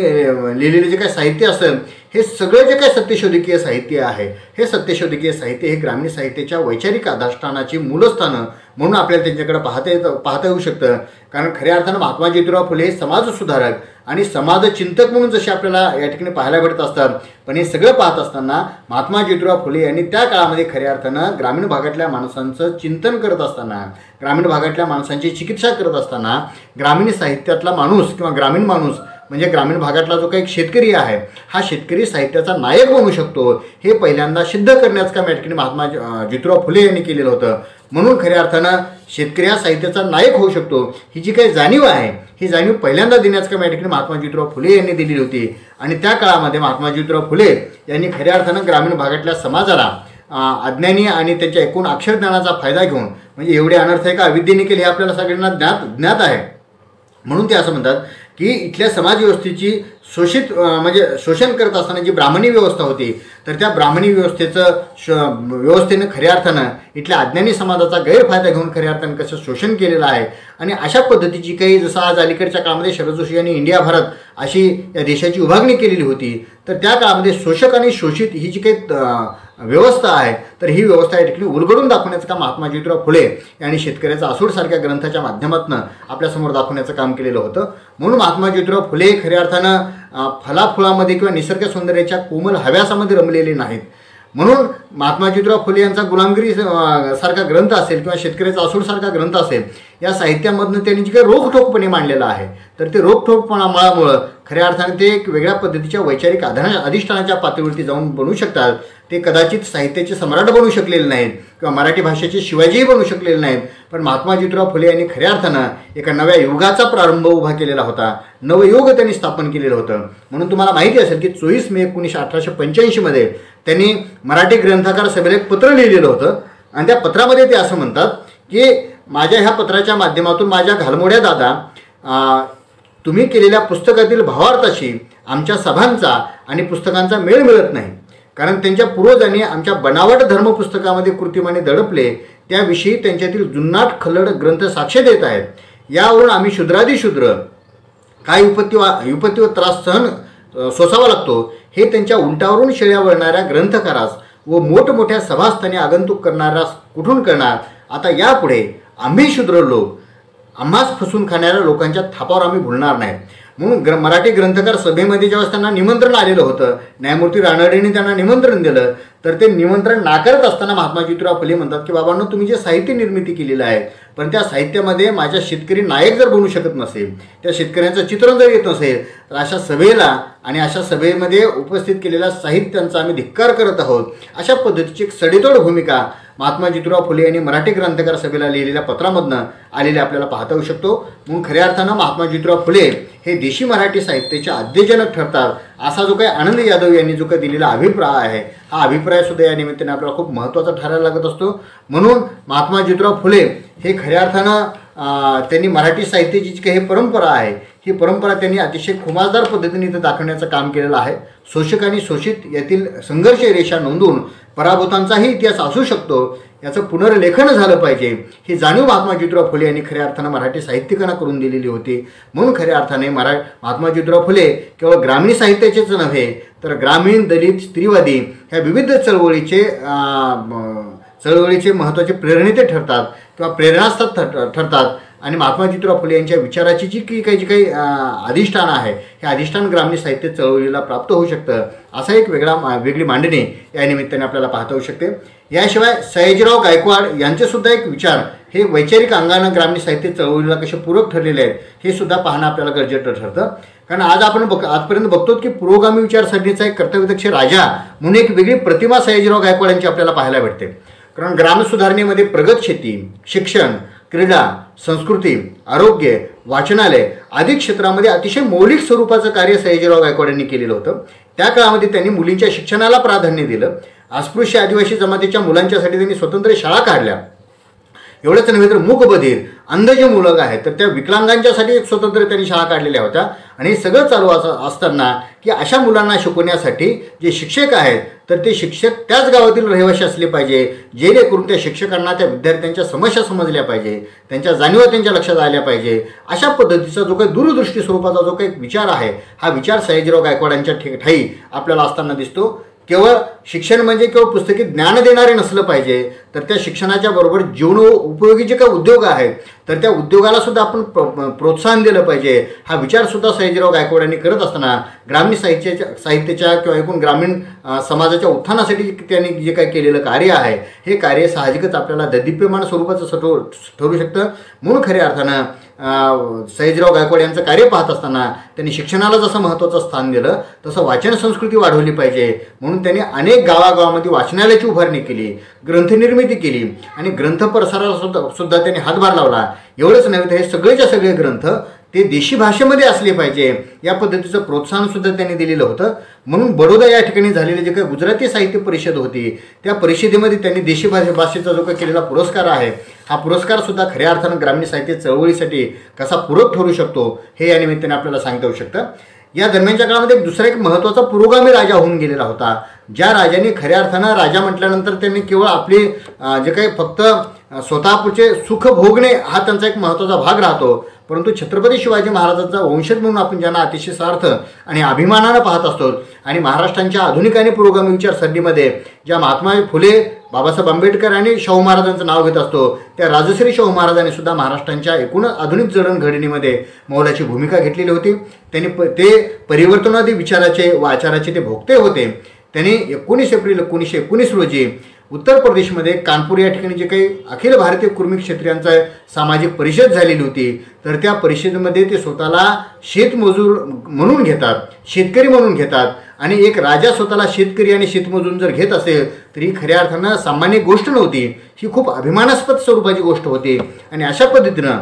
लिहिलेले जे काही साहित्य असेल, हे सगळं जे काही सत्यशोधकीय साहित्य आहे, हे सत्यशोधकीय साहित्य हे ग्रामीण साहित्याच्या वैचारिक अधिष्ठानाची मूलस्थानं म्हणून आपल्याला त्यांच्याकडे पाहता येऊ शकतं. कारण खऱ्या अर्थानं महात्मा ज्योतिराव फुले हे समाजसुधारक आणि समाजचिंतक म्हणून जसे आपल्याला या ठिकाणी पाहायला भेटत असतात, पण हे सगळं पाहत असताना महात्मा ज्योतिराव फुले यांनी त्या काळामध्ये खऱ्या अर्थानं ग्रामीण भागातल्या माणसांचं चिंतन करत असताना, ग्रामीण भागातल्या माणसांची चिकित्सा करत असताना ग्रामीण साहित्यातला माणूस किंवा ग्रामीण माणूस म्हणजे ग्रामीण भागातला जो काही शेतकरी आहे, हा शेतकरी साहित्याचा नायक बनू शकतो हे पहिल्यांदा सिद्ध करण्याचं काम या ठिकाणी महात्मा ज्योतिराव फुले यांनी केलेलं होतं. म्हणून खऱ्या अर्थानं शेतकरी हा साहित्याचा नायक होऊ शकतो ही जी काही जाणीव आहे, ही जाणीव पहिल्यांदा देण्याचं काम या ठिकाणी महात्मा ज्योतिराव फुले यांनी दिलेली होती. आणि त्या काळामध्ये महात्मा ज्योतिराव फुले यांनी खऱ्या अर्थानं ग्रामीण भागातल्या समाजाला अज्ञानी आणि त्यांच्या एकूण अक्षरज्ञानाचा फायदा घेऊन, म्हणजे एवढे अनर्थ आहे का अविद्येने केले हे आपल्याला सगळ्यांना ज्ञात आहे. म्हणून ते असं म्हणतात की इथल्या समाजव्यवस्थेची शोषण करत असताना जी ब्राह्मणी व्यवस्था होती, तर त्या ब्राह्मणी व्यवस्थेनं खऱ्या अर्थानं इथल्या अज्ञानी समाजाचा गैरफायदा घेऊन खऱ्या अर्थानं कसं शोषण केलेलं आहे. आणि अशा पद्धतीची काही जसं आज अलीकडच्या काळामध्ये शरद जोशी यांनी इंडिया भारत अशी या देशाची उभारणी केलेली होती, तर त्या काळामध्ये शोषक आणि शोषित ही जी काही व्यवस्था आहे, तर ही व्यवस्था या ठिकाणी उलगडून दाखवण्याचं काम महात्मा ज्योतिराव फुले यांनी शेतकऱ्याचा आसूड सारख्या ग्रंथाच्या माध्यमातून आपल्यासमोर दाखवण्याचं काम केलेलं होतं. म्हणून महात्मा ज्योतिराव फुले खऱ्या अर्थानं फुलामध्ये किंवा निसर्ग सौंदर्याच्या कोमल हव्यासामध्ये रमलेले नाहीत. म्हणून महात्मा ज्योतिराव फुले यांचा गुलामगिरी सारखा ग्रंथ असेल किंवा शेतकऱ्याचा आसूड सारखा ग्रंथ असेल, या साहित्यामधनं त्यांनी जे काही रोखठोकपणे मांडलेलं आहे, तर ते रोखठोकपणामुळं खऱ्या अर्थाने ते एक वेगळ्या पद्धतीच्या वैचारिक अधिष्ठानाच्या पातळीवरती जाऊन बनू शकतात. ते कदाचित साहित्याचे सम्राट बनू शकलेले नाहीत किंवा मराठी भाषेचे शिवाजीही बनू शकलेले नाहीत, पण महात्मा ज्योतिराव फुले यांनी खऱ्या अर्थानं एका नव्या युगाचा प्रारंभ उभा केलेला होता, नवयुग त्यांनी स्थापन केलेलं होतं. म्हणून तुम्हाला माहिती असेल की 24 मे 1885 मध्ये त्यांनी मराठी ग्रंथकार सभेला एक पत्र लिहिलेलं होतं आणि त्या पत्रामध्ये ते असं म्हणतात की माझ्या ह्या पत्राच्या माध्यमातून माझ्या घालमोड्या दादा, तुम्ही केलेल्या पुस्तकातील भावार्थाशी आमच्या सभांचा आणि पुस्तकांचा मेळ मिळत नाही. कारण त्यांच्या पूर्वजांनी आमच्या बनावट धर्म पुस्तकामध्ये कृत्रिमाने दडपले, त्याविषयी त्यांच्यातील जुनाट खलड ग्रंथ साक्ष देत आहेत. यावरून आम्ही शूद्रादिशूद्र काय विपत्ती व त्रास सोसावा लागतो हे त्यांच्या उंटावरून शेळ्या वळणाऱ्या ग्रंथकारास व मोठमोठ्या सभास्थानी आगंतुक करणाऱ्यास कुठून करणार. आता यापुढे आम्ही शूद्र लोक आम्हाच फसून खाणाऱ्या लोकांच्या थापावर आम्ही भुलणार नाही. म्हणून मराठी ग्रंथकार सभेमध्ये ज्यावेळेस त्यांना निमंत्रण आलेलं होतं, न्यायमूर्ती रानडेंनी त्यांना निमंत्रण दिलं, तर ते निमंत्रण नाकारत असताना महात्मा ज्योतिराव फुले म्हणतात की बाबांनो, तुम्ही जे साहित्य निर्मिती केलेलं आहे, पण त्या साहित्यामध्ये माझ्या शेतकरी नायक जर बनू शकत नसेल, त्या शेतकऱ्यांचं चित्रण जर येत नसेल, तर अशा सभेला आणि अशा सभेमध्ये उपस्थित केलेल्या साहित्यांचा आम्ही धिक्कार करत आहोत. अशा पद्धतीची एक सडेतोड भूमिका महात्मा ज्योतिराव फुले यांनी मराठी ग्रंथकार सभेला लिहिलेल्या पत्रामधनं आलेले आपल्याला पाहता येऊ शकतो. म्हणून खऱ्या अर्थानं महात्मा ज्योतिराव फुले हे देशी मराठी साहित्याचे आद्यजनक ठरतात असा जो काही आनंद यादव यांनी जो काही दिलेला अभिप्राय आहे, हा अभिप्राय सुद्धा या निमित्ताने आपल्याला खूप महत्त्वाचा ठरायला लागत असतो. म्हणून महात्मा ज्योतिराव फुले हे खऱ्या अर्थानं त्यांनी मराठी साहित्याची जी काही परंपरा आहे, ही परंपरा त्यांनी अतिशय खुमासदार पद्धतीने इथं दाखवण्याचं काम केलेलं आहे. शोषक आणि शोषित यातील संघर्ष रेषा नोंदवून पराभूतांचाही इतिहास असू शकतो याचं पुनर्लेखन झालं पाहिजे, ही जाणीव महात्मा ज्योतिराव फुले यांनी खऱ्या अर्थानं मराठी साहित्यिकांना करून दिलेली होती. म्हणून खऱ्या अर्थाने महात्मा ज्योतिराव फुले केवळ ग्रामीण साहित्याचेच नव्हे तर ग्रामीण, दलित, स्त्रीवादी ह्या विविध चळवळीचे महत्त्वाचे प्रेरणेते ठरतात किंवा प्रेरणास्थान ठरतात. आणि महात्मा ज्योतिराव फुले यांच्या विचाराची जी काही अधिष्ठान आहे, हे अधिष्ठान ग्रामीण साहित्य चळवळीला प्राप्त होऊ शकतं, असा एक वेगळी मांडणी या निमित्ताने आपल्याला पाहता येऊ शकते. याशिवाय सयाजीराव गायकवाड यांचे सुद्धा एक विचार हे वैचारिक अंगानं ग्रामीण साहित्य चळवळीला कसे पूरक ठरलेले आहेत हे सुद्धा पाहणं आपल्याला गरजेचं ठरतं. कारण आज आपण आजपर्यंत बघतो की पुरोगामी विचारसरणीचा एक कर्तव्यदक्ष राजा म्हणून एक वेगळी प्रतिमा सयाजीराव गायकवाड यांची आपल्याला पाहायला भेटते. कारण ग्राम सुधारणेमध्ये प्रगत शेती, शिक्षण, क्रीडा, संस्कृती, आरोग्य, वाचनालय आदी क्षेत्रामध्ये अतिशय मौलिक स्वरूपाचं कार्य सयाजीराव गायकवाड यांनी केलेलं होतं. त्या काळामध्ये त्यांनी मुलींच्या शिक्षणाला प्राधान्य दिलं. अस्पृश्य आदिवासी जमातीच्या मुलांच्यासाठी त्यांनी स्वतंत्र शाळा काढल्या. एवढंच नव्हे तर मूकबधीर, अंध जे मुलं आहेत तर त्या विकलांगांच्यासाठी एक स्वतंत्र त्यांनी शाळा काढलेल्या होत्या. आणि हे सगळं चालू असताना की अशा मुलांना शिकवण्यासाठी जे शिक्षक आहेत तर ते शिक्षक त्याच गावातील रहिवासी असले पाहिजे, जेणेकरून त्या शिक्षकांना त्या विद्यार्थ्यांच्या समस्या समजल्या पाहिजे, त्यांच्या जाणीवा त्यांच्या लक्षात आल्या पाहिजे. अशा पद्धतीचा जो काही दूरदृष्टी स्वरूपाचा जो काही विचार आहे, हा विचार सयाजीराव गायकवाडांच्या ठाई आपल्याला असताना दिसतो. केवळ शिक्षण म्हणजे केवळ पुस्तकी ज्ञान देणारे नसलं पाहिजे, तर त्या शिक्षणाच्या बरोबर जीवन उपयोगी जे काही उद्योग आहेत तर त्या उद्योगाला सुद्धा आपण प्रोत्साहन दिलं पाहिजे. हा विचार सुद्धा सयाजीराव गायकवाड यांनी करत असताना ग्रामीण साहित्याच्या किंवा एकूण ग्रामीण समाजाच्या उत्थानासाठी त्यांनी जे काही केलेलं कार्य आहे, हे कार्य साहजिकच आपल्याला दैदिप्यमान स्वरूपाचं ठरू शकतं. म्हणून खऱ्या अर्थानं सयाजीराव गायकवाड यांचं कार्य पाहत असताना त्यांनी शिक्षणाला जसं महत्त्वाचं स्थान दिलं तसं वाचन संस्कृती वाढवली पाहिजे. म्हणून त्यांनी अनेक गावागावामध्ये वाचनालयाची उभारणी केली, ग्रंथनिर्मिती केली आणि ग्रंथ प्रसाराला सुद्धा त्यांनी हातभार लावला. एवढंच नव्हे तर हे सगळेच्या सगळे ग्रंथ ते देशी भाषेमध्ये असले पाहिजे या पद्धतीचं प्रोत्साहन सुद्धा त्यांनी दिलेलं होतं. म्हणून बडोदा या ठिकाणी झालेली जे काही गुजराती साहित्य परिषद होती, त्या परिषदेमध्ये त्यांनी देशी भाषेचा जो काही केलेला पुरस्कार आहे, हा पुरस्कार सुद्धा खऱ्या अर्थानं ग्रामीण साहित्य चळवळीसाठी कसा पूरक ठरू शकतो हे या निमित्ताने आपल्याला सांगता येऊ शकतं. या दरम्यानच्या काळामध्ये दुसरा एक महत्त्वाचा पुरोगामी राजा होऊन गेलेला होता, ज्या राजाने खऱ्या अर्थानं राजा म्हटल्यानंतर त्यांनी केवळ आपले जे काही फक्त स्वतःपुरचे सुख भोगणे हा त्यांचा एक महत्त्वाचा भाग राहतो, परंतु छत्रपती शिवाजी महाराजांचा वंशज म्हणून आपण ज्यांना अतिशय सार्थ आणि अभिमानानं पाहत असतो. आणि महाराष्ट्रांच्या आधुनिक आणि पुरोगामी विचारसरणीमध्ये ज्या महात्मा फुले, बाबासाहेब आंबेडकर आणि शाहू महाराजांचं नाव घेत असतो, त्या राजश्री शाहू महाराजांनी सुद्धा महाराष्ट्रांच्या एकूण आधुनिक जडणघडणीमध्ये मोलाची भूमिका घेतलेली होती. त्यांनी ते परिवर्तनवादी विचाराचे व आचाराचे ते भोगते होते. त्यांनी 19 एप्रिल 1919 रोजी उत्तर प्रदेशमध्ये कानपूर या ठिकाणी जे काही अखिल भारतीय कुर्मी क्षत्रियांचा सामाजिक परिषद झालेली होती, तर त्या परिषदेमध्ये ते स्वतःला शेतमजूर म्हणून घेतात, शेतकरी म्हणून घेतात. आणि एक राजा स्वतःला शेतकरी आणि शेतमजूर जर घेत असेल तर ही खऱ्या अर्थानं सामान्य गोष्ट नव्हती, ही खूप अभिमानास्पद स्वरूपाची गोष्ट होती. आणि अशा पद्धतीनं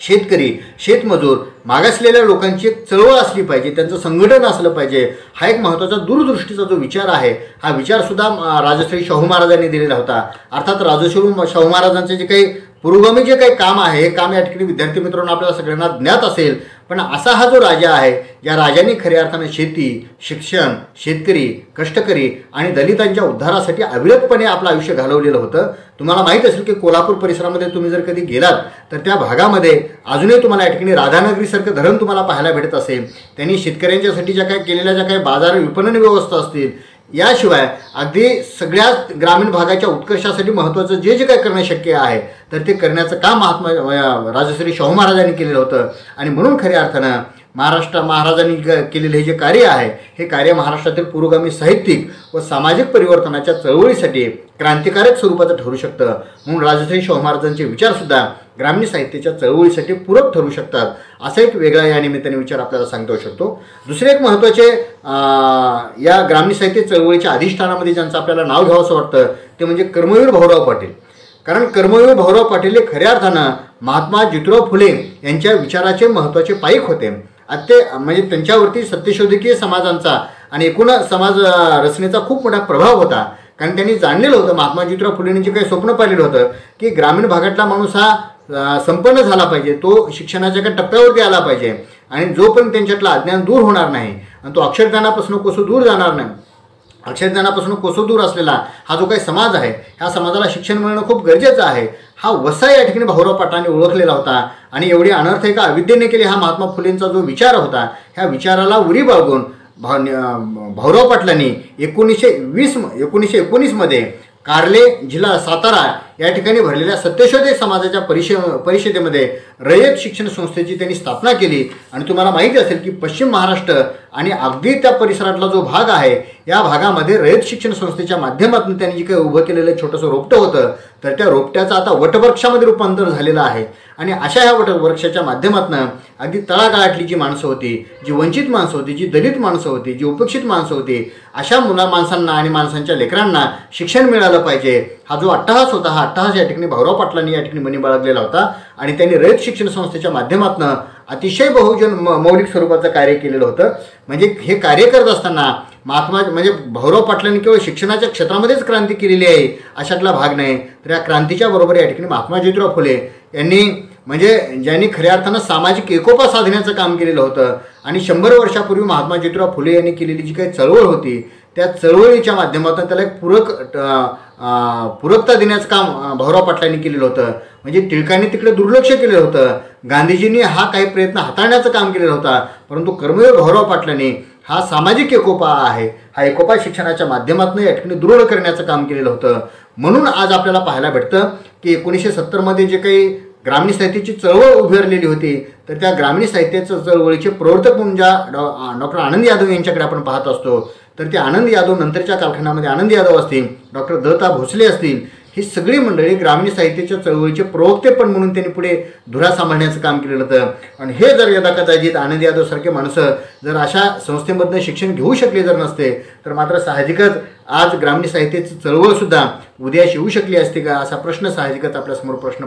शेतकरी, शेतमजूर, मागासलेल्या लोकांची एक चळवळ असली पाहिजे, त्यांचं संघटन असलं पाहिजे, हा एक महत्त्वाचा दूरदृष्टीचा जो विचार आहे, हा विचारसुद्धा राजश्री शाहू महाराजांनी दिलेला होता. अर्थात राजश्री शाहू महाराजांचे जे काही पुरोगामी जे काही काम आहे, हे काम या ठिकाणी विद्यार्थी मित्रांनो आपल्याला सगळ्यांना ज्ञात असेल. पण असा हा जो राजा आहे, ज्या राजाने खऱ्या अर्थानं शेती, शिक्षण, शेतकरी, कष्टकरी आणि दलितांच्या उद्धारासाठी अविरतपणे आपलं आयुष्य घालवलेलं होतं. तुम्हाला माहीत असेल की कोल्हापूर परिसरामध्ये तुम्ही जर कधी गेलात तर त्या भागामध्ये अजूनही तुम्हाला या ठिकाणी राधानगरीसारखं धरण तुम्हाला पाहायला भेटत असेल. त्यांनी शेतकऱ्यांच्यासाठी ज्या काही केलेल्या ज्या काही बाजार विपणन व्यवस्था असतील, याशिवाय अगदी सगळ्याच ग्रामीण भागाच्या उत्कर्षासाठी महत्त्वाचं जे काही करणं शक्य आहे तर ते करण्याचं काम राजश्री शाहू महाराजांनी केलेलं होतं. आणि म्हणून खऱ्या अर्थानं महाराजांनी केलेले हे जे कार्य आहे हे कार्य महाराष्ट्रातील पुरोगामी साहित्यिक व सामाजिक परिवर्तनाच्या चळवळीसाठी क्रांतिकारक स्वरूपाचं ठरू शकतं. म्हणून राजश्री शाहू महाराजांचे विचारसुद्धा ग्रामीण साहित्याच्या चळवळीसाठी पूरक ठरू शकतात असा एक वेगळा या निमित्ताने विचार आपल्याला सांगता येऊ शकतो. दुसरे एक महत्त्वाचे या ग्रामीण साहित्य चळवळीच्या अधिष्ठानामध्ये ज्यांचं आपल्याला नाव घ्यावंसं वाटतं ते म्हणजे कर्मवीर भाऊराव पाटील. कारण कर्मवीर भाऊराव पाटील हे खऱ्या अर्थानं महात्मा ज्योतिराव फुले यांच्या विचाराचे महत्त्वाचे पाईक होते. ते म्हणजे त्यांच्यावरती सत्यशोधकीय समाजांचा आणि एकूण समाज रचनेचा खूप मोठा प्रभाव होता. कारण त्यांनी जाणलेलं होतं, महात्मा ज्योतिराव फुलेंनी जे काही स्वप्न पाहिलेलं होतं की ग्रामीण भागातला माणूस हा संपन्न झाला पाहिजे, तो शिक्षणाच्या एका टप्प्यावरती आला पाहिजे आणि जोपर्यंत त्यांच्यातलं अज्ञान दूर होणार नाही आणि तो अक्षरज्ञानापासून कोसो दूर जाणार नाही, अक्षरज्ञानापासून कोसो दूर असलेला हा जो काही समाज आहे ह्या समाजाला शिक्षण मिळणं खूप गरजेचं आहे, हा वसा या ठिकाणी भाऊराव पाटलांनी ओळखलेला होता. आणि एवढी अनर्थ एका अविद्येने केली हा महात्मा फुलेंचा जो विचार होता ह्या विचाराला उरी बाळगून भाऊराव पाटलांनी 1919 मध्ये कार्ले जिल्हा सातारा या ठिकाणी भरलेल्या सत्यशोधक समाजाच्या परिषदेमध्ये रयत शिक्षण संस्थेची त्यांनी स्थापना केली. आणि तुम्हाला माहिती असेल की पश्चिम महाराष्ट्र आणि अगदी त्या परिसरातला जो भाग आहे या भागामध्ये रयत शिक्षण संस्थेच्या माध्यमातून त्यांनी जे काही उभं केलेलं छोटंसं रोपटं होतं तर त्या रोपट्याचं आता वटवृक्षामध्ये रूपांतर झालेलं आहे. आणि अशा ह्या वटवृक्षाच्या माध्यमातून अगदी तळागाळातली जी माणसं होती, जी वंचित माणसं होती, जी दलित माणसं होती, जी उपेक्षित माणसं होती, अशा माणसांना आणि माणसांच्या लेकरांना शिक्षण मिळालं पाहिजे हा जो अट्टहास होता हा अट्टहास या ठिकाणी भाऊराव पाटलांनी या ठिकाणी मनी बाळगलेला होता. आणि त्यांनी रयत शिक्षण संस्थेच्या माध्यमातून अतिशय बहुजन मौलिक स्वरूपाचं कार्य केलेलं होतं. म्हणजे हे कार्य करत असताना म्हणजे भाऊराव पाटलांनी केवळ शिक्षणाच्या क्षेत्रामध्येच क्रांती केलेली आहे अशातला भाग नाही, तर या क्रांतीच्या बरोबर या ठिकाणी महात्मा ज्योतिराव फुले यांनी म्हणजे ज्यांनी खऱ्या अर्थानं सामाजिक एकोपा साधण्याचं काम केलेलं होतं. आणि 100 वर्षापूर्वी महात्मा ज्योतिराव फुले यांनी केलेली जी काही चळवळ होती त्या चळवळीच्या माध्यमातून त्याला एक पूरकता देण्याचं काम भाऊराव पाटलांनी केलेलं होतं. म्हणजे टिळकांनी तिकडे दुर्लक्ष केलेलं होतं, गांधीजींनी हा काही प्रयत्न हाताळण्याचं काम केलेलं होता, परंतु कर्मवीर भाऊराव पाटलांनी हा सामाजिक एकोपा आहे हा एकोपा शिक्षणाच्या माध्यमातून या ठिकाणी दृढ करण्याचं काम केलेलं होतं. म्हणून आज आपल्याला पाहायला भेटतं की 1970 मध्ये जे काही ग्रामीण साहित्याची चळवळ उभारलेली होती तर त्या ग्रामीण साहित्याच्या चळवळीचे प्रवर्तक म्हणून ज्या डॉक्टर आनंद यादव यांच्याकडे आपण पाहत असतो तर ते आनंद यादव नंतरच्या कालखंडामध्ये आनंद यादव असतील, डॉक्टर दत्ता भोसले असतील, ही सगळी मंडळी ग्रामीण साहित्याच्या चळवळीचे प्रवक्तेपण म्हणून त्यांनी पुढे धुरा सांभाळण्याचं काम केलेलं होतं. आणि हे जर यदाकदाचित आनंद यादव सारखे माणसं जर अशा संस्थेमधनं शिक्षण घेऊ शकले जर नसते तर मात्र साहजिकच आज ग्रामीण साहित्याची चळवळसुद्धा उद्यास येऊ शकली असते का असा प्रश्न साहजिकच आपल्यासमोर प्रश्न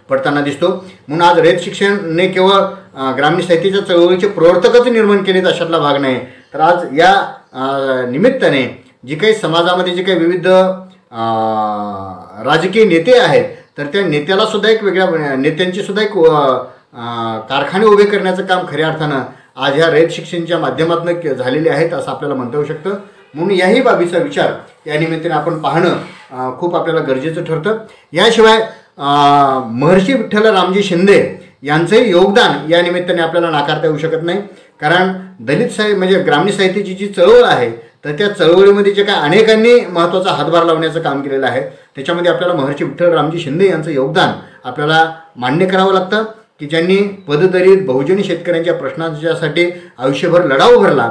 पडताना दिसतो. म्हणून आज रयत शिक्षणने केवळ ग्रामीण साहित्याच्या चळवळीचे प्रवर्तकच निर्माण केलेत अशातला भाग नाही, तर आज या निमित्ताने जी काही समाजामध्ये जे काही विविध राजकीय नेते आहेत तर त्या नेत्याला सुद्धा एक वेगळ्या नेत्यांची सुद्धा एक कारखाने उभे करण्याचं काम खऱ्या अर्थानं आज ह्या रयत शिक्षणच्या माध्यमातून झालेले आहेत असं आपल्याला म्हणता येऊ शकतं. म्हणून याही बाबीचा विचार या निमित्ताने आपण पाहणं खूप आपल्याला गरजेचं ठरतं. याशिवाय महर्षी विठ्ठल रामजी शिंदे यांचंही योगदान या निमित्ताने आपल्याला नाकारता येऊ शकत नाही. कारण दलित म्हणजे ग्रामीण साहित्याची जी चळवळ आहे तर त्या चळवळीमध्ये जे काय अनेकांनी महत्त्वाचा हातभार लावण्याचं काम केलेलं आहे त्याच्यामध्ये आपल्याला महर्षी विठ्ठल रामजी शिंदे यांचं योगदान आपल्याला मान्य करावं लागतं की ज्यांनी पददलित बहुजनी शेतकऱ्यांच्या प्रश्नांच्यासाठी आयुष्यभर लढा उभारला.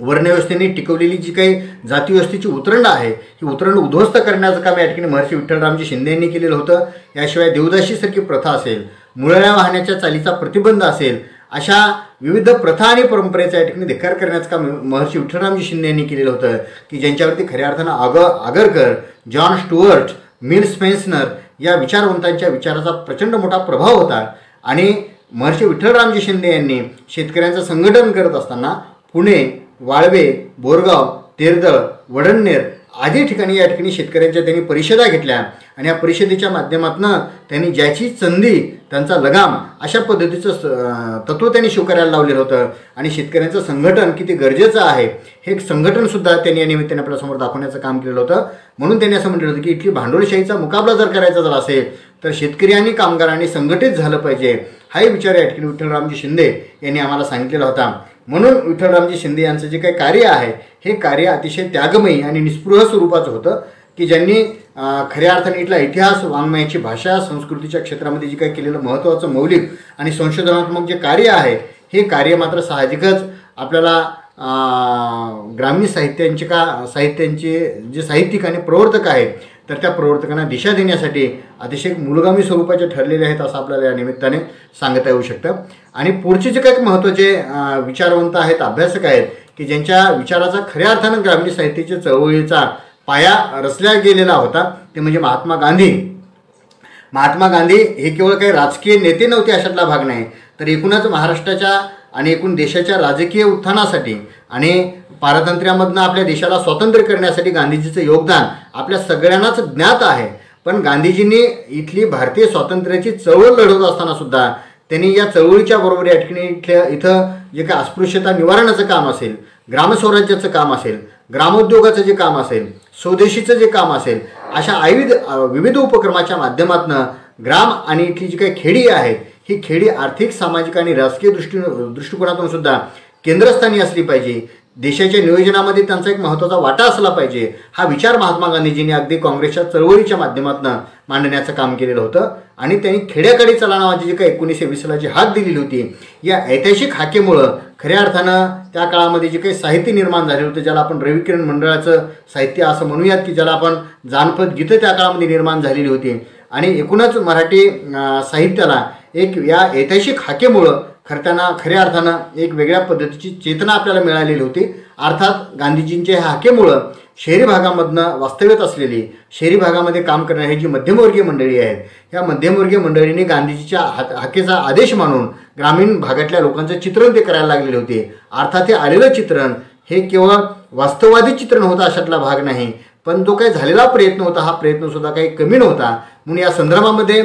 वर्णव्यवस्थेने टिकवलेली जी काही जातीव्यवस्थेची उतरंड आहे ही उतरंड उद्ध्वस्त करण्याचं काम या ठिकाणी महर्षी विठ्ठलरामजी शिंदे यांनी केलेलं होतं. याशिवाय देवदाशीसारखी प्रथा असेल, मुळळ्या वाहण्याच्या चालीचा प्रतिबंध असेल, अशा विविध प्रथा आणि परंपरेचा या ठिकाणी धिक्कार करण्याचं काम महर्षी विठ्ठलरामजी शिंदे यांनी केलेलं होतं की ज्यांच्यावरती खऱ्या अर्थानं Agarkar, John Stuart, mill Spencer या विचारवंतांच्या विचाराचा प्रचंड मोठा प्रभाव होता. आणि महर्षी विठ्ठलरामजी शिंदे यांनी शेतकऱ्यांचं संघटन करत असताना पुणे, वाळवे, बोरगाव, तेरदळ, वडन्नेर आदी ठिकाणी या ठिकाणी शेतकऱ्यांच्या त्यांनी परिषदा घेतल्या आणि या परिषदेच्या माध्यमातून त्यांनी ज्याची संधी त्यांचा लगाम अशा पद्धतीचं तत्त्व त्यांनी स्वीकारायला लावलेलं होतं. आणि शेतकऱ्यांचं संघटन किती गरजेचं आहे हे संघटनसुद्धा त्यांनी या निमित्ताने आपल्यासमोर दाखवण्याचं काम केलेलं होतं. म्हणून त्यांनी असं म्हटलं होतं की इथली भांडवलशाहीचा मुकाबला जर करायचा जर असेल तर शेतकरी आणि कामगारांनी संघटित झालं पाहिजे हाही विचार या ठिकाणी विठ्ठलरामजी शिंदे यांनी आम्हाला सांगितलेला होता. म्हणून विठ्ठलरामजी शिंदे यांचं जे काही कार्य आहे हे कार्य अतिशय त्यागमयी आणि निस्पृह स्वरूपाचं होतं की ज्यांनी खऱ्या अर्थाने इथला इतिहास, वाङ्मयाची भाषा, संस्कृतीच्या क्षेत्रामध्ये जे काही केलेलं महत्त्वाचं मौलिक आणि संशोधनात्मक जे कार्य आहे हे कार्य मात्र साहजिकच आपल्याला ग्रामीण साहित्यांचे जे साहित्यिक आणि प्रवर्तक आहेत तर त्या प्रवर्तकांना दिशा देण्यासाठी अतिशय मूलगामी स्वरूपाचे ठरलेले आहेत असं आपल्याला या निमित्ताने सांगता येऊ शकतं. आणि पुढचे जे काही महत्त्वाचे विचारवंत आहेत, अभ्यासक आहेत की ज्यांच्या विचाराचा खऱ्या अर्थानं ग्रामीण साहित्याच्या चळवळीचा पाया रचला गेलेला होता ते म्हणजे महात्मा गांधी. महात्मा गांधी हे केवळ काही राजकीय नेते नव्हते अशातला भाग नाही, तर एकूणच महाराष्ट्राच्या आणि एकूण देशाच्या राजकीय उत्थानासाठी आणि पारतंत्र्यामधनं आपल्या देशाला स्वातंत्र्य करण्यासाठी गांधीजीचं योगदान आपल्या सगळ्यांनाच ज्ञात आहे. पण गांधीजींनी इथली भारतीय स्वातंत्र्याची चळवळ लढवत असताना सुद्धा त्यांनी या चळवळीच्या बरोबर या ठिकाणी इथं जे काही अस्पृश्यता निवारणाचं काम असेल, ग्रामस्वराज्याचं काम असेल, ग्रामोद्योगाचं जे काम असेल, स्वदेशीचं जे काम असेल, अशा विविध उपक्रमाच्या माध्यमातून ग्राम आणि इथली जी काही खेडी आहेत ही खेडी आर्थिक, सामाजिक आणि राजकीय दृष्टिकोनातून सुद्धा केंद्रस्थानी असली पाहिजे. देशाच्या नियोजनामध्ये त्यांचा एक महत्त्वाचा वाटा असला पाहिजे. हा विचार महात्मा गांधीजींनी अगदी काँग्रेसच्या चळवळीच्या माध्यमातून मांडण्याचं काम केलेलं होतं. आणि त्यांनी खेड्याकडे चला नावाची जी काही 1920ला जी हाक दिलेली होती, या ऐतिहासिक हाकेमुळं खऱ्या अर्थानं त्या काळामध्ये जे काही साहित्य निर्माण झाले होते, ज्याला आपण रविकिरण मंडळाचं साहित्य असं म्हणूयात की ज्याला आपण जानपद गीतं त्या काळामध्ये निर्माण झालेली होती. आणि एकूणच मराठी साहित्याला एक या ऐतिहासिक हाकेमुळं खऱ्या अर्थानं एक वेगळ्या पद्धतीची चेतना आपल्याला मिळालेली होती. अर्थात गांधीजींच्या ह्या हाकेमुळं शहरी भागामधनं वास्तव्यात असलेली, शहरी भागामध्ये काम करणारी जी मध्यमवर्गीय मंडळी आहेत, ह्या मध्यमवर्गीय मंडळींनी गांधीजीच्या हाकेचा आदेश मानून ग्रामीण भागातल्या लोकांचं चित्रण ते करायला लागलेले होते. अर्थात हे आलेलं चित्रण हे केवळ वास्तववादी चित्रण होतं अशातला भाग नाही, पण जो काही झालेला प्रयत्न होता हा प्रयत्नसुद्धा काही कमी नव्हता. म्हणून या संदर्भामध्ये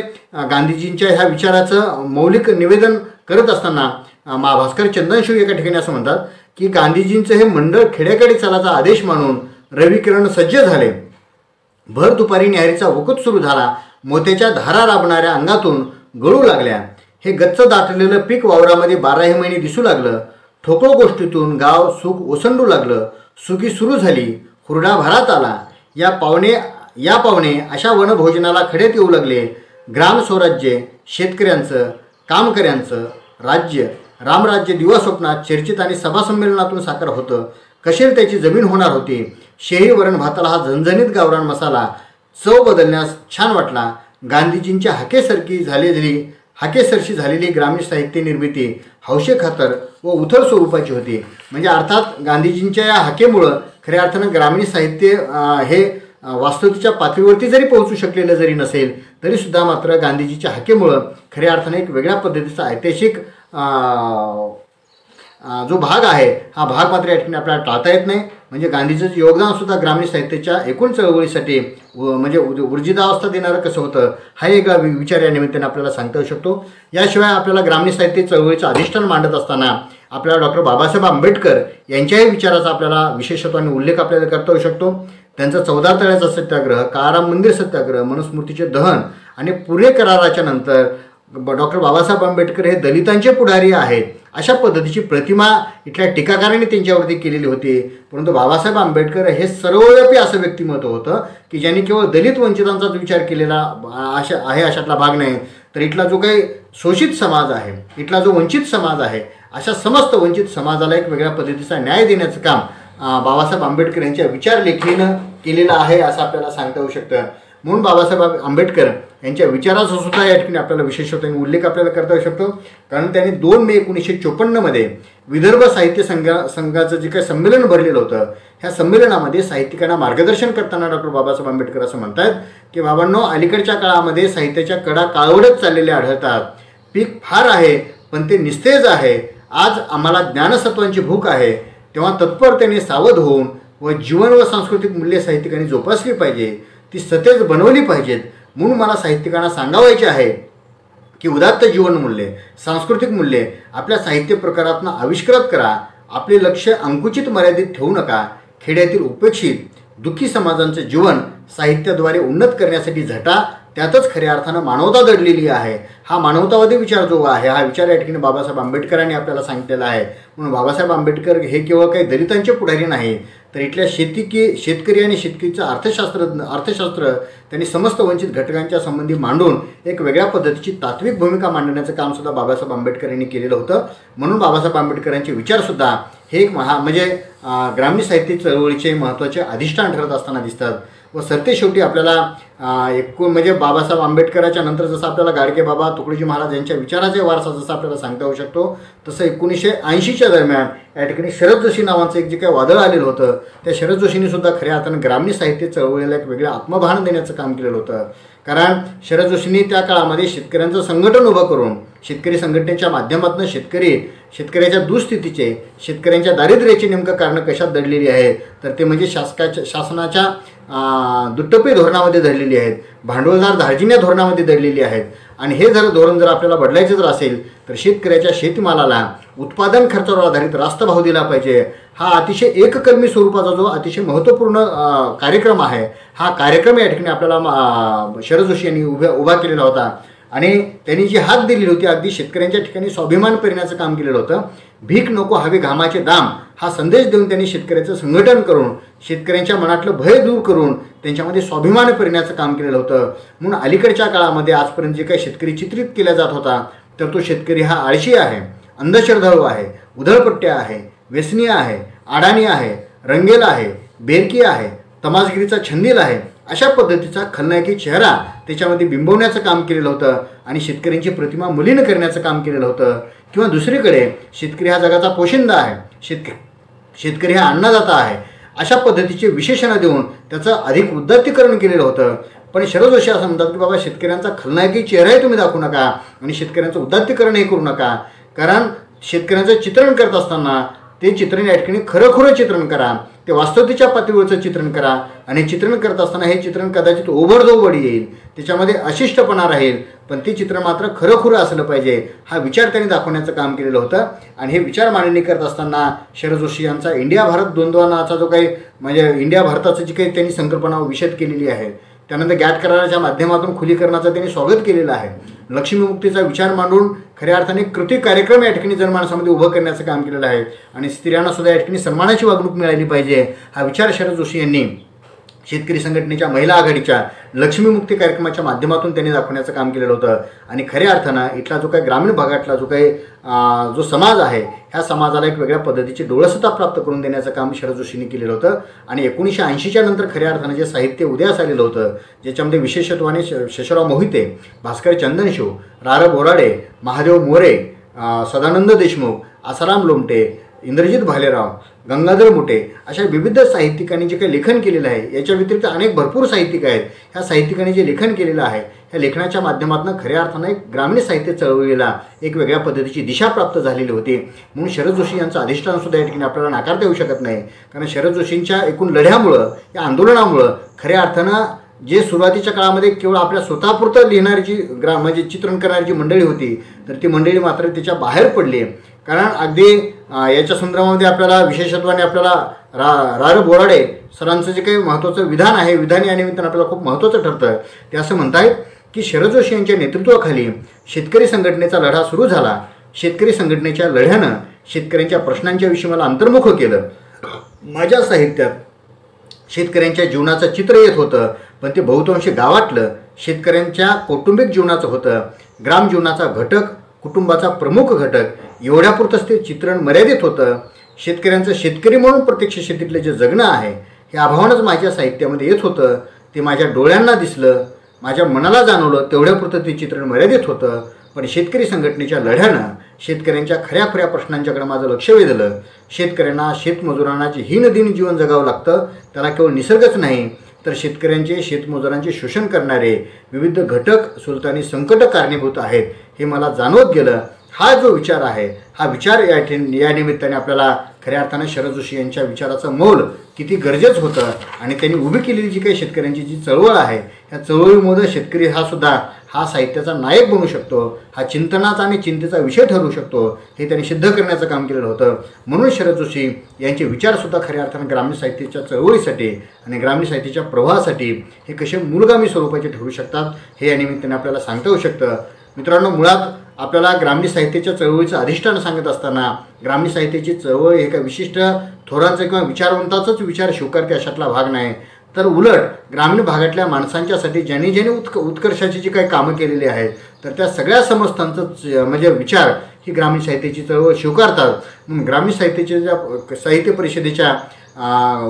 गांधीजींच्या ह्या विचाराचं मौलिक निवेदन करत असताना भास्कर चंदनशिव एका ठिकाणी असं म्हणतात की गांधीजींचं हे मंडळ खेड्याकडे चालाचा आदेश मानून रविकिरण सज्ज झाले. भर दुपारी न्याहारीचा वकूत सुरू झाला. मोत्याच्या धारा राबणाऱ्या अंगातून गळू लागल्या. हे गच्च दाटलेलं पीक वावरामध्ये 12 महिने दिसू लागलं. ठोकळ गोष्टीतून गाव सुख ओसंडू लागलं. सुगी सुरू झाली. हुरडा भरात आला. या पावणे अशा वनभोजनाला खड्यात येऊ लागले. ग्राम स्वराज्य, शेतकऱ्यांचं, कामकऱ्यांचं राज्य, रामराज्य दिवा स्वप्नात चर्चित आणि सभासंमेलनातून साकार होतं. कशील त्याची जमीन होणार होती. शेही वरण भाताला हा झणझणीत गावरान मसाला चव बदलण्यास छान वाटला. गांधीजींच्या हाकेसरशी झालेली ग्रामीण साहित्य निर्मिती हौशेखातर व उथळ स्वरूपाची होती. म्हणजे अर्थात गांधीजींच्या या हाकेमुळं खऱ्या अर्थानं ग्रामीण साहित्य हे वास्तविकतेच्या पातळीवरती जरी पोहोचू शकलेलं जरी नसेल तरीसुद्धा मात्र गांधीजीच्या हाकेमुळं खऱ्या अर्थानं एक वेगळ्या पद्धतीचा ऐतिहासिक जो भाग आहे हा भाग मात्र या ठिकाणी आपल्याला टाळता येत नाही. म्हणजे गांधीजीचं योगदानसुद्धा ग्रामीण साहित्याच्या एकूण चळवळीसाठी म्हणजे ऊर्जितावस्था देणारं कसं होतं हा एक विचार या निमित्ताने आपल्याला सांगता येऊ शकतो. याशिवाय आपल्याला ग्रामीण साहित्य चळवळीचं अधिष्ठान मांडत असताना आपल्याला डॉक्टर बाबासाहेब आंबेडकर यांच्याही विचाराचा आपल्याला विशेषत्वाने उल्लेख आपल्याला करता येऊ शकतो. त्यांचा 14 तळ्याचा सत्याग्रह, काळाराम मंदिर सत्याग्रह, मनुस्मृतीचे दहन आणि पुणे कराराच्या नंतर डॉक्टर बाबासाहेब आंबेडकर हे दलितांचे पुढारी आहेत अशा पद्धतीची प्रतिमा इथल्या टीकाकारांनी त्यांच्यावरती केलेली होती. परंतु बाबासाहेब आंबेडकर हे सर्वव्यापी असं व्यक्तिमत्व होतं की ज्यांनी केवळ दलित वंचितांचाच विचार केलेला आहे अशातला भाग नाही, तर इथला जो काही शोषित समाज आहे, इथला जो वंचित समाज आहे, अशा समस्त वंचित समाजाला एक वेगळ्या पद्धतीचा न्याय देण्याचं काम बाबासाहेब आंबेडकर यांच्या विचारलेखीनं केलेलं आहे असं आपल्याला सांगता येऊ शकतं. म्हणून बाबासाहेब आंबेडकर यांच्या विचाराचा सुद्धा या ठिकाणी आपल्याला विशेषत्वाने उल्लेख आपल्याला करता येऊ शकतो. कारण त्यांनी 2 मे 1954 विदर्भ साहित्य संघाचं जे काही संमेलन भरलेलं होतं ह्या संमेलनामध्ये साहित्यिकांना मार्गदर्शन करताना डॉक्टर बाबासाहेब आंबेडकर असं म्हणतात की बाबांनो, अलीकडच्या काळामध्ये साहित्याच्या कडा काळवडत चाललेल्या आढळतात. पीक फार आहे पण ते निस्तेज आहे. आज आम्हाला ज्ञानसत्वांची भूक आहे. तेव्हा तत्परतेने सावध होऊन व जीवन व सांस्कृतिक मूल्ये साहित्यिकांनी जोपासली पाहिजे, ती सतेज बनवली पाहिजेत. म्हणून मला साहित्यिकांना सांगावायचे आहे की उदात्त जीवनमूल्ये, सांस्कृतिक मूल्ये आपल्या साहित्य प्रकारातून आविष्कृत करा. आपले लक्ष अंकुचित मर्यादित ठेवू नका. खेड्यातील उपेक्षित दुःखी समाजांचे जीवन साहित्याद्वारे उन्नत करण्यासाठी झटा. त्यातच खऱ्या अर्थानं मानवता दडलेली आहे. हा मानवतावादी विचार जो आहे हा विचार या ठिकाणी बाबासाहेब आंबेडकरांनी आपल्याला सांगितलेला आहे. म्हणून बाबासाहेब आंबेडकर हे केवळ काही दलितांचे पुढारी नाही, तर इथल्या शेतकरी आणि शेतकरीचं अर्थशास्त्र त्यांनी समस्त वंचित घटकांच्या संबंधी मांडून एक वेगळ्या पद्धतीची तात्विक भूमिका मांडण्याचं कामसुद्धा बाबासाहेब आंबेडकर यांनी केलेलं होतं. म्हणून बाबासाहेब आंबेडकरांचे विचारसुद्धा हे एक म्हणजे ग्रामीण साहित्य चळवळीचे महत्त्वाचे अधिष्ठान ठरत असताना दिसतात. व सरतेशेवटी आपल्याला एकूण म्हणजे बाबासाहेब आंबेडकरांच्या नंतर जसं आपल्याला गाडगे बाबा तुकडोजी महाराज यांच्या विचाराचे वारसा जसं आपल्याला सांगता येऊ शकतो, तसं 1980च्या दरम्यान या ठिकाणी शरद जोशी नावाचं एक जे काही वादळ आलेलं होतं, त्या शरद जोशींनी सुद्धा खऱ्या अर्थानं ग्रामीण साहित्य चळवळीला एक वेगळं आत्मभान देण्याचं काम केलेलं होतं. कारण शरद जोशींनी त्या काळामध्ये शेतकऱ्यांचं संघटन उभं करून शेतकरी संघटनेच्या माध्यमातून शेतकऱ्याच्या दुःस्थितीचे, शेतकऱ्यांच्या दारिद्र्याची नेमकं कारणं कशात दडलेली आहे, तर ते म्हणजे शासनाच्या दुट्टपी धोरणामध्ये दडलेली आहेत, भांडवलदार धार्जिण्या धोरणामध्ये दडलेली आहेत. आणि हे धोरण जर आपल्याला बदलायचं जर असेल तर शेतकऱ्याच्या शेतीमालाला उत्पादन खर्चावर आधारित रास्त भाव दिला पाहिजे. हा अतिशय एककलमी स्वरूपाचा जो अतिशय महत्त्वपूर्ण कार्यक्रम आहे, हा कार्यक्रम या ठिकाणी आपल्याला शरद जोशी यांनी उभा केलेला होता. आणि त्यांनी जी हाक दिलेली होती अगदी शेतकऱ्यांच्या ठिकाणी स्वाभिमान पेरण्याचं काम केलेलं होतं. भीक नको हवे घामाचे दाम हा संदेश देऊन त्यांनी शेतकऱ्याचं संघटन करून शेतकऱ्यांच्या मनातलं भय दूर करून त्यांच्यामध्ये स्वाभिमान पेरण्याचं काम केलेलं होतं. म्हणून अलीकडच्या काळामध्ये आजपर्यंत जे काही शेतकरी चित्रित केला जात होता, तर तो शेतकरी हा आळशी आहे, अंधश्रद्धाळू आहे, उधळपट्ट्या आहे, व्यसनी आहे, अडाणी आहे, रंगेल आहे, बेरकी आहे, तमासगिरीचा छंदील आहे, अशा पद्धतीचा खलनायकी चेहरा त्याच्यामध्ये बिंबवण्याचं काम केलेलं होतं. आणि शेतकऱ्यांची प्रतिमा मलिन करण्याचं काम केलेलं होतं. किंवा दुसरीकडे शेतकरी हा जगाचा पोशिंदा आहे, शेतकरी हा अन्नदाता आहे, अशा पद्धतीचे विशेषणं देऊन त्याचं अधिक उदात्तीकरण केलेलं होतं. पण शरद जोशी असं म्हणतात की बाबा शेतकऱ्यांचा खलनायकी चेहराही तुम्ही दाखवू नका आणि शेतकऱ्यांचं उदात्तीकरणही करू नका. कारण शेतकऱ्यांचं चित्रण करत असताना ते चित्रण या ठिकाणी खरंखुरं चित्रण करा, ते वास्तवतेच्या पातळीवरचं चित्रण करा. आणि चित्रण करत असताना हे चित्रण कदाचित ओबडधोबड येईल, त्याच्यामध्ये अशिष्टपणा राहील, पण ते चित्र मात्र खरंखुरं असलं पाहिजे, हा विचार त्यांनी दाखवण्याचं काम केलेलं होतं. आणि हे विचार मांडणी करत असताना शरद जोशी यांचा इंडिया भारत द्वंद्वाचा जो काही म्हणजे इंडिया भारताचं जी काही त्यांनी संकल्पना विशद केलेली आहे, त्यानंतर गॅट कराराच्या माध्यमातून खुलीकरणाचं त्यांनी स्वागत केलेलं आहे. लक्ष्मीमुक्तीचा विचार मांडून खऱ्या अर्थाने कृती कार्यक्रम या ठिकाणी जनमानसामध्ये उभं करण्याचं काम केलेलं आहे. आणि स्त्रियांना सुद्धा या ठिकाणी सन्मानाची वागणूक मिळाली पाहिजे, हा विचार शरद जोशी यांनी शेतकरी संघटनेच्या महिला आघाडीच्या लक्ष्मीमुक्ती कार्यक्रमाच्या माध्यमातून त्यांनी दाखवण्याचं काम केलेलं होतं. आणि खऱ्या अर्थानं इथला जो काही ग्रामीण भागातला जो समाज आहे, ह्या समाजाला एक वेगळ्या पद्धतीची डोळसता प्राप्त करून देण्याचं काम शरद जोशींनी केलेलं होतं. आणि 1980च्या नंतर खऱ्या अर्थानं जे साहित्य उदयास आलेलं होतं, ज्याच्यामध्ये विशेषत्वाने शशराव मोहिते, भास्कर चंदनशिव, रार बोराडे, महादेव मोरे, सदानंद देशमुख, आसाराम लोमटे, इंद्रजित भालेराव, गंगाधर मोटे अशा विविध साहित्यिकांनी जे काही लेखन केलेलं आहे, याच्या व्यतिरिक्त अनेक भरपूर साहित्यिक आहेत. ह्या साहित्यिकांनी जे लेखन केलेलं आहे, ह्या लेखनाच्या माध्यमातून खऱ्या अर्थानं एक ग्रामीण साहित्य चळवळीला एक वेगळ्या पद्धतीची दिशा प्राप्त झालेली होती. म्हणून शरद जोशी यांचं अधिष्ठानसुद्धा या ठिकाणी आपल्याला नाकारता येऊ शकत नाही. कारण शरद जोशींच्या एकूण लढ्यामुळं, या आंदोलनामुळं खऱ्या अर्थानं जे सुरुवातीच्या काळामध्ये केवळ आपल्या स्वतःपुरतं लिहिणारी जी म्हणजे चित्रण करणारी जी मंडळी होती, तर ती मंडळी मात्र त्याच्या बाहेर पडली. कारण अगदी याच्या संदर्भामध्ये आपल्याला विशेषत्वाने आपल्याला रार बोराडे सरांचं जे काही महत्त्वाचं विधान आहे, विधान या निमित्तानं आपल्याला खूप महत्त्वाचं ठरतं. ते असं म्हणतायत की शरद जोशी यांच्या नेतृत्वाखाली शेतकरी संघटनेचा लढा सुरू झाला. शेतकरी संघटनेच्या लढ्यानं शेतकऱ्यांच्या प्रश्नांच्या विषयी मला अंतर्मुख केलं. माझ्या साहित्यात शेतकऱ्यांच्या जीवनाचं चित्र येत होतं, पण ते बहुतांशी गावातलं शेतकऱ्यांच्या कौटुंबिक जीवनाचं होतं. ग्राम जीवनाचा घटक, कुटुंबाचा प्रमुख घटक एवढ्यापुरतंच ते चित्रण मर्यादित होतं. शेतकऱ्यांचं शेतकरी म्हणून प्रत्यक्ष शेतीतलं जे जगणं आहे, हे अभावानंच माझ्या साहित्यामध्ये येत होतं. ते माझ्या डोळ्यांना दिसलं, माझ्या मनाला जाणवलं, तेवढ्यापुरतं ते चित्रण मर्यादित होतं. पण शेतकरी संघटनेच्या लढ्यानं शेतकऱ्यांच्या खऱ्या प्रश्नांच्याकडे माझं लक्ष वेधलं. शेतकऱ्यांना, शेतमजुरांना जे हीनदीन जीवन जगावं लागतं, त्याला केवळ निसर्गच नाही, तर शेतकऱ्यांचे, शेतमजुरांचे शोषण करणारे विविध घटक, सुलतानी संकट कारणीभूत आहेत, हे मला जाणवत गेलं. हा जो विचार आहे, हा विचार या निमित्ताने आपल्याला खऱ्या अर्थानं शरद जोशी यांच्या विचाराचं मोल किती गरजेचं होतं. आणि त्यांनी उभी केलेली जी काही शेतकऱ्यांची जी चळवळ आहे, ह्या चळवळीमुळे शेतकरी हा सुद्धा हा साहित्याचा नायक बनू शकतो, हा चिंतनाचा आणि चिंतेचा विषय ठरू शकतो, हे त्यांनी सिद्ध करण्याचं काम केलेलं होतं. म्हणून शरद जोशी यांचे विचारसुद्धा खऱ्या अर्थानं ग्रामीण साहित्याच्या चळवळीसाठी आणि ग्रामीण साहित्याच्या प्रवाहासाठी हे कसे मूलगामी स्वरूपाचे ठरू शकतात, हे या निमित्ताने आपल्याला सांगता येऊ शकतं. मित्रांनो, मुळात आपल्याला ग्रामीण साहित्याच्या चळवळीचं अधिष्ठान सांगत असताना ग्रामीण साहित्याची चळवळ हे एका विशिष्ट थोरांचं किंवा विचारवंताचाच विचार स्वीकारते अशातला भाग नाही, तर उलट ग्रामीण भागातल्या माणसांच्यासाठी ज्यांनी उत्कर्षाची जी काही कामं केलेली आहेत तर त्या सगळ्या समस्तांचं म्हणजे विचार ही ग्रामीण साहित्याची चळवळ स्वीकारतात. म्हणून ग्रामीण साहित्याच्या साहित्य परिषदेच्या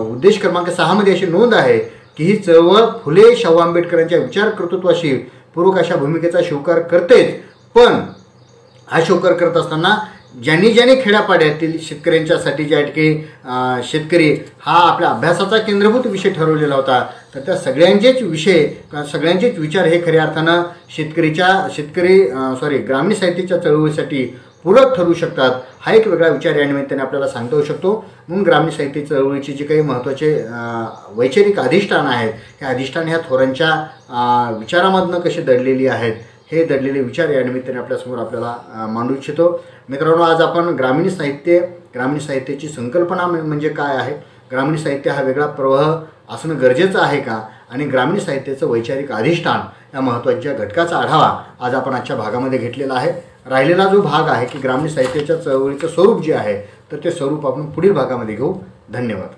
उद्देश क्रमांक 6 मध्ये अशी नोंद आहे की ही चळवळ फुले शाहू आंबेडकरांच्या विचार कर्तृत्वाशी पूरक अशा भूमिकेचा स्वीकार करतेच, पण हा स्वीकार करत असताना ज्यांनी खेड्यापाड्यातील शेतकऱ्यांच्यासाठी ज्या ठिकाणी शेतकरी हा आपल्या अभ्यासाचा केंद्रभूत विषय ठरवलेला होता तर त्या सगळ्यांचेच विचार हे खऱ्या अर्थानं ग्रामीण साहित्याच्या चळवळीसाठी पूरक ठरू शकतात. हा एक वेगळा विचार या निमित्ताने आपल्याला सांगता येऊ शकतो. म्हणून ग्रामीण साहित्य चळवळीची जी काही महत्त्वाचे वैचारिक अधिष्ठान आहेत हे अधिष्ठान ह्या थोरांच्या विचारामधनं कशी दडलेली आहेत हे दडलेले विचार या निमित्ताने आपल्यासमोर आपल्याला मांडू इच्छितो. मित्रांनो, आज आपण ग्रामीण साहित्याची संकल्पना म्हणजे काय आहे, ग्रामीण साहित्य हा वेगळा प्रवाह असणं गरजेचं आहे का, आणि ग्रामीण साहित्याचं वैचारिक अधिष्ठान या महत्त्वाच्या घटकाचा आढावा आज आपण आजच्या भागामध्ये घेतलेला आहे. राहिलेला जो भाग आहे की ग्रामीण साहित्याच्या चळवळीचं स्वरूप जे आहे तर ते स्वरूप आपण पुढील भागामध्ये घेऊ. धन्यवाद.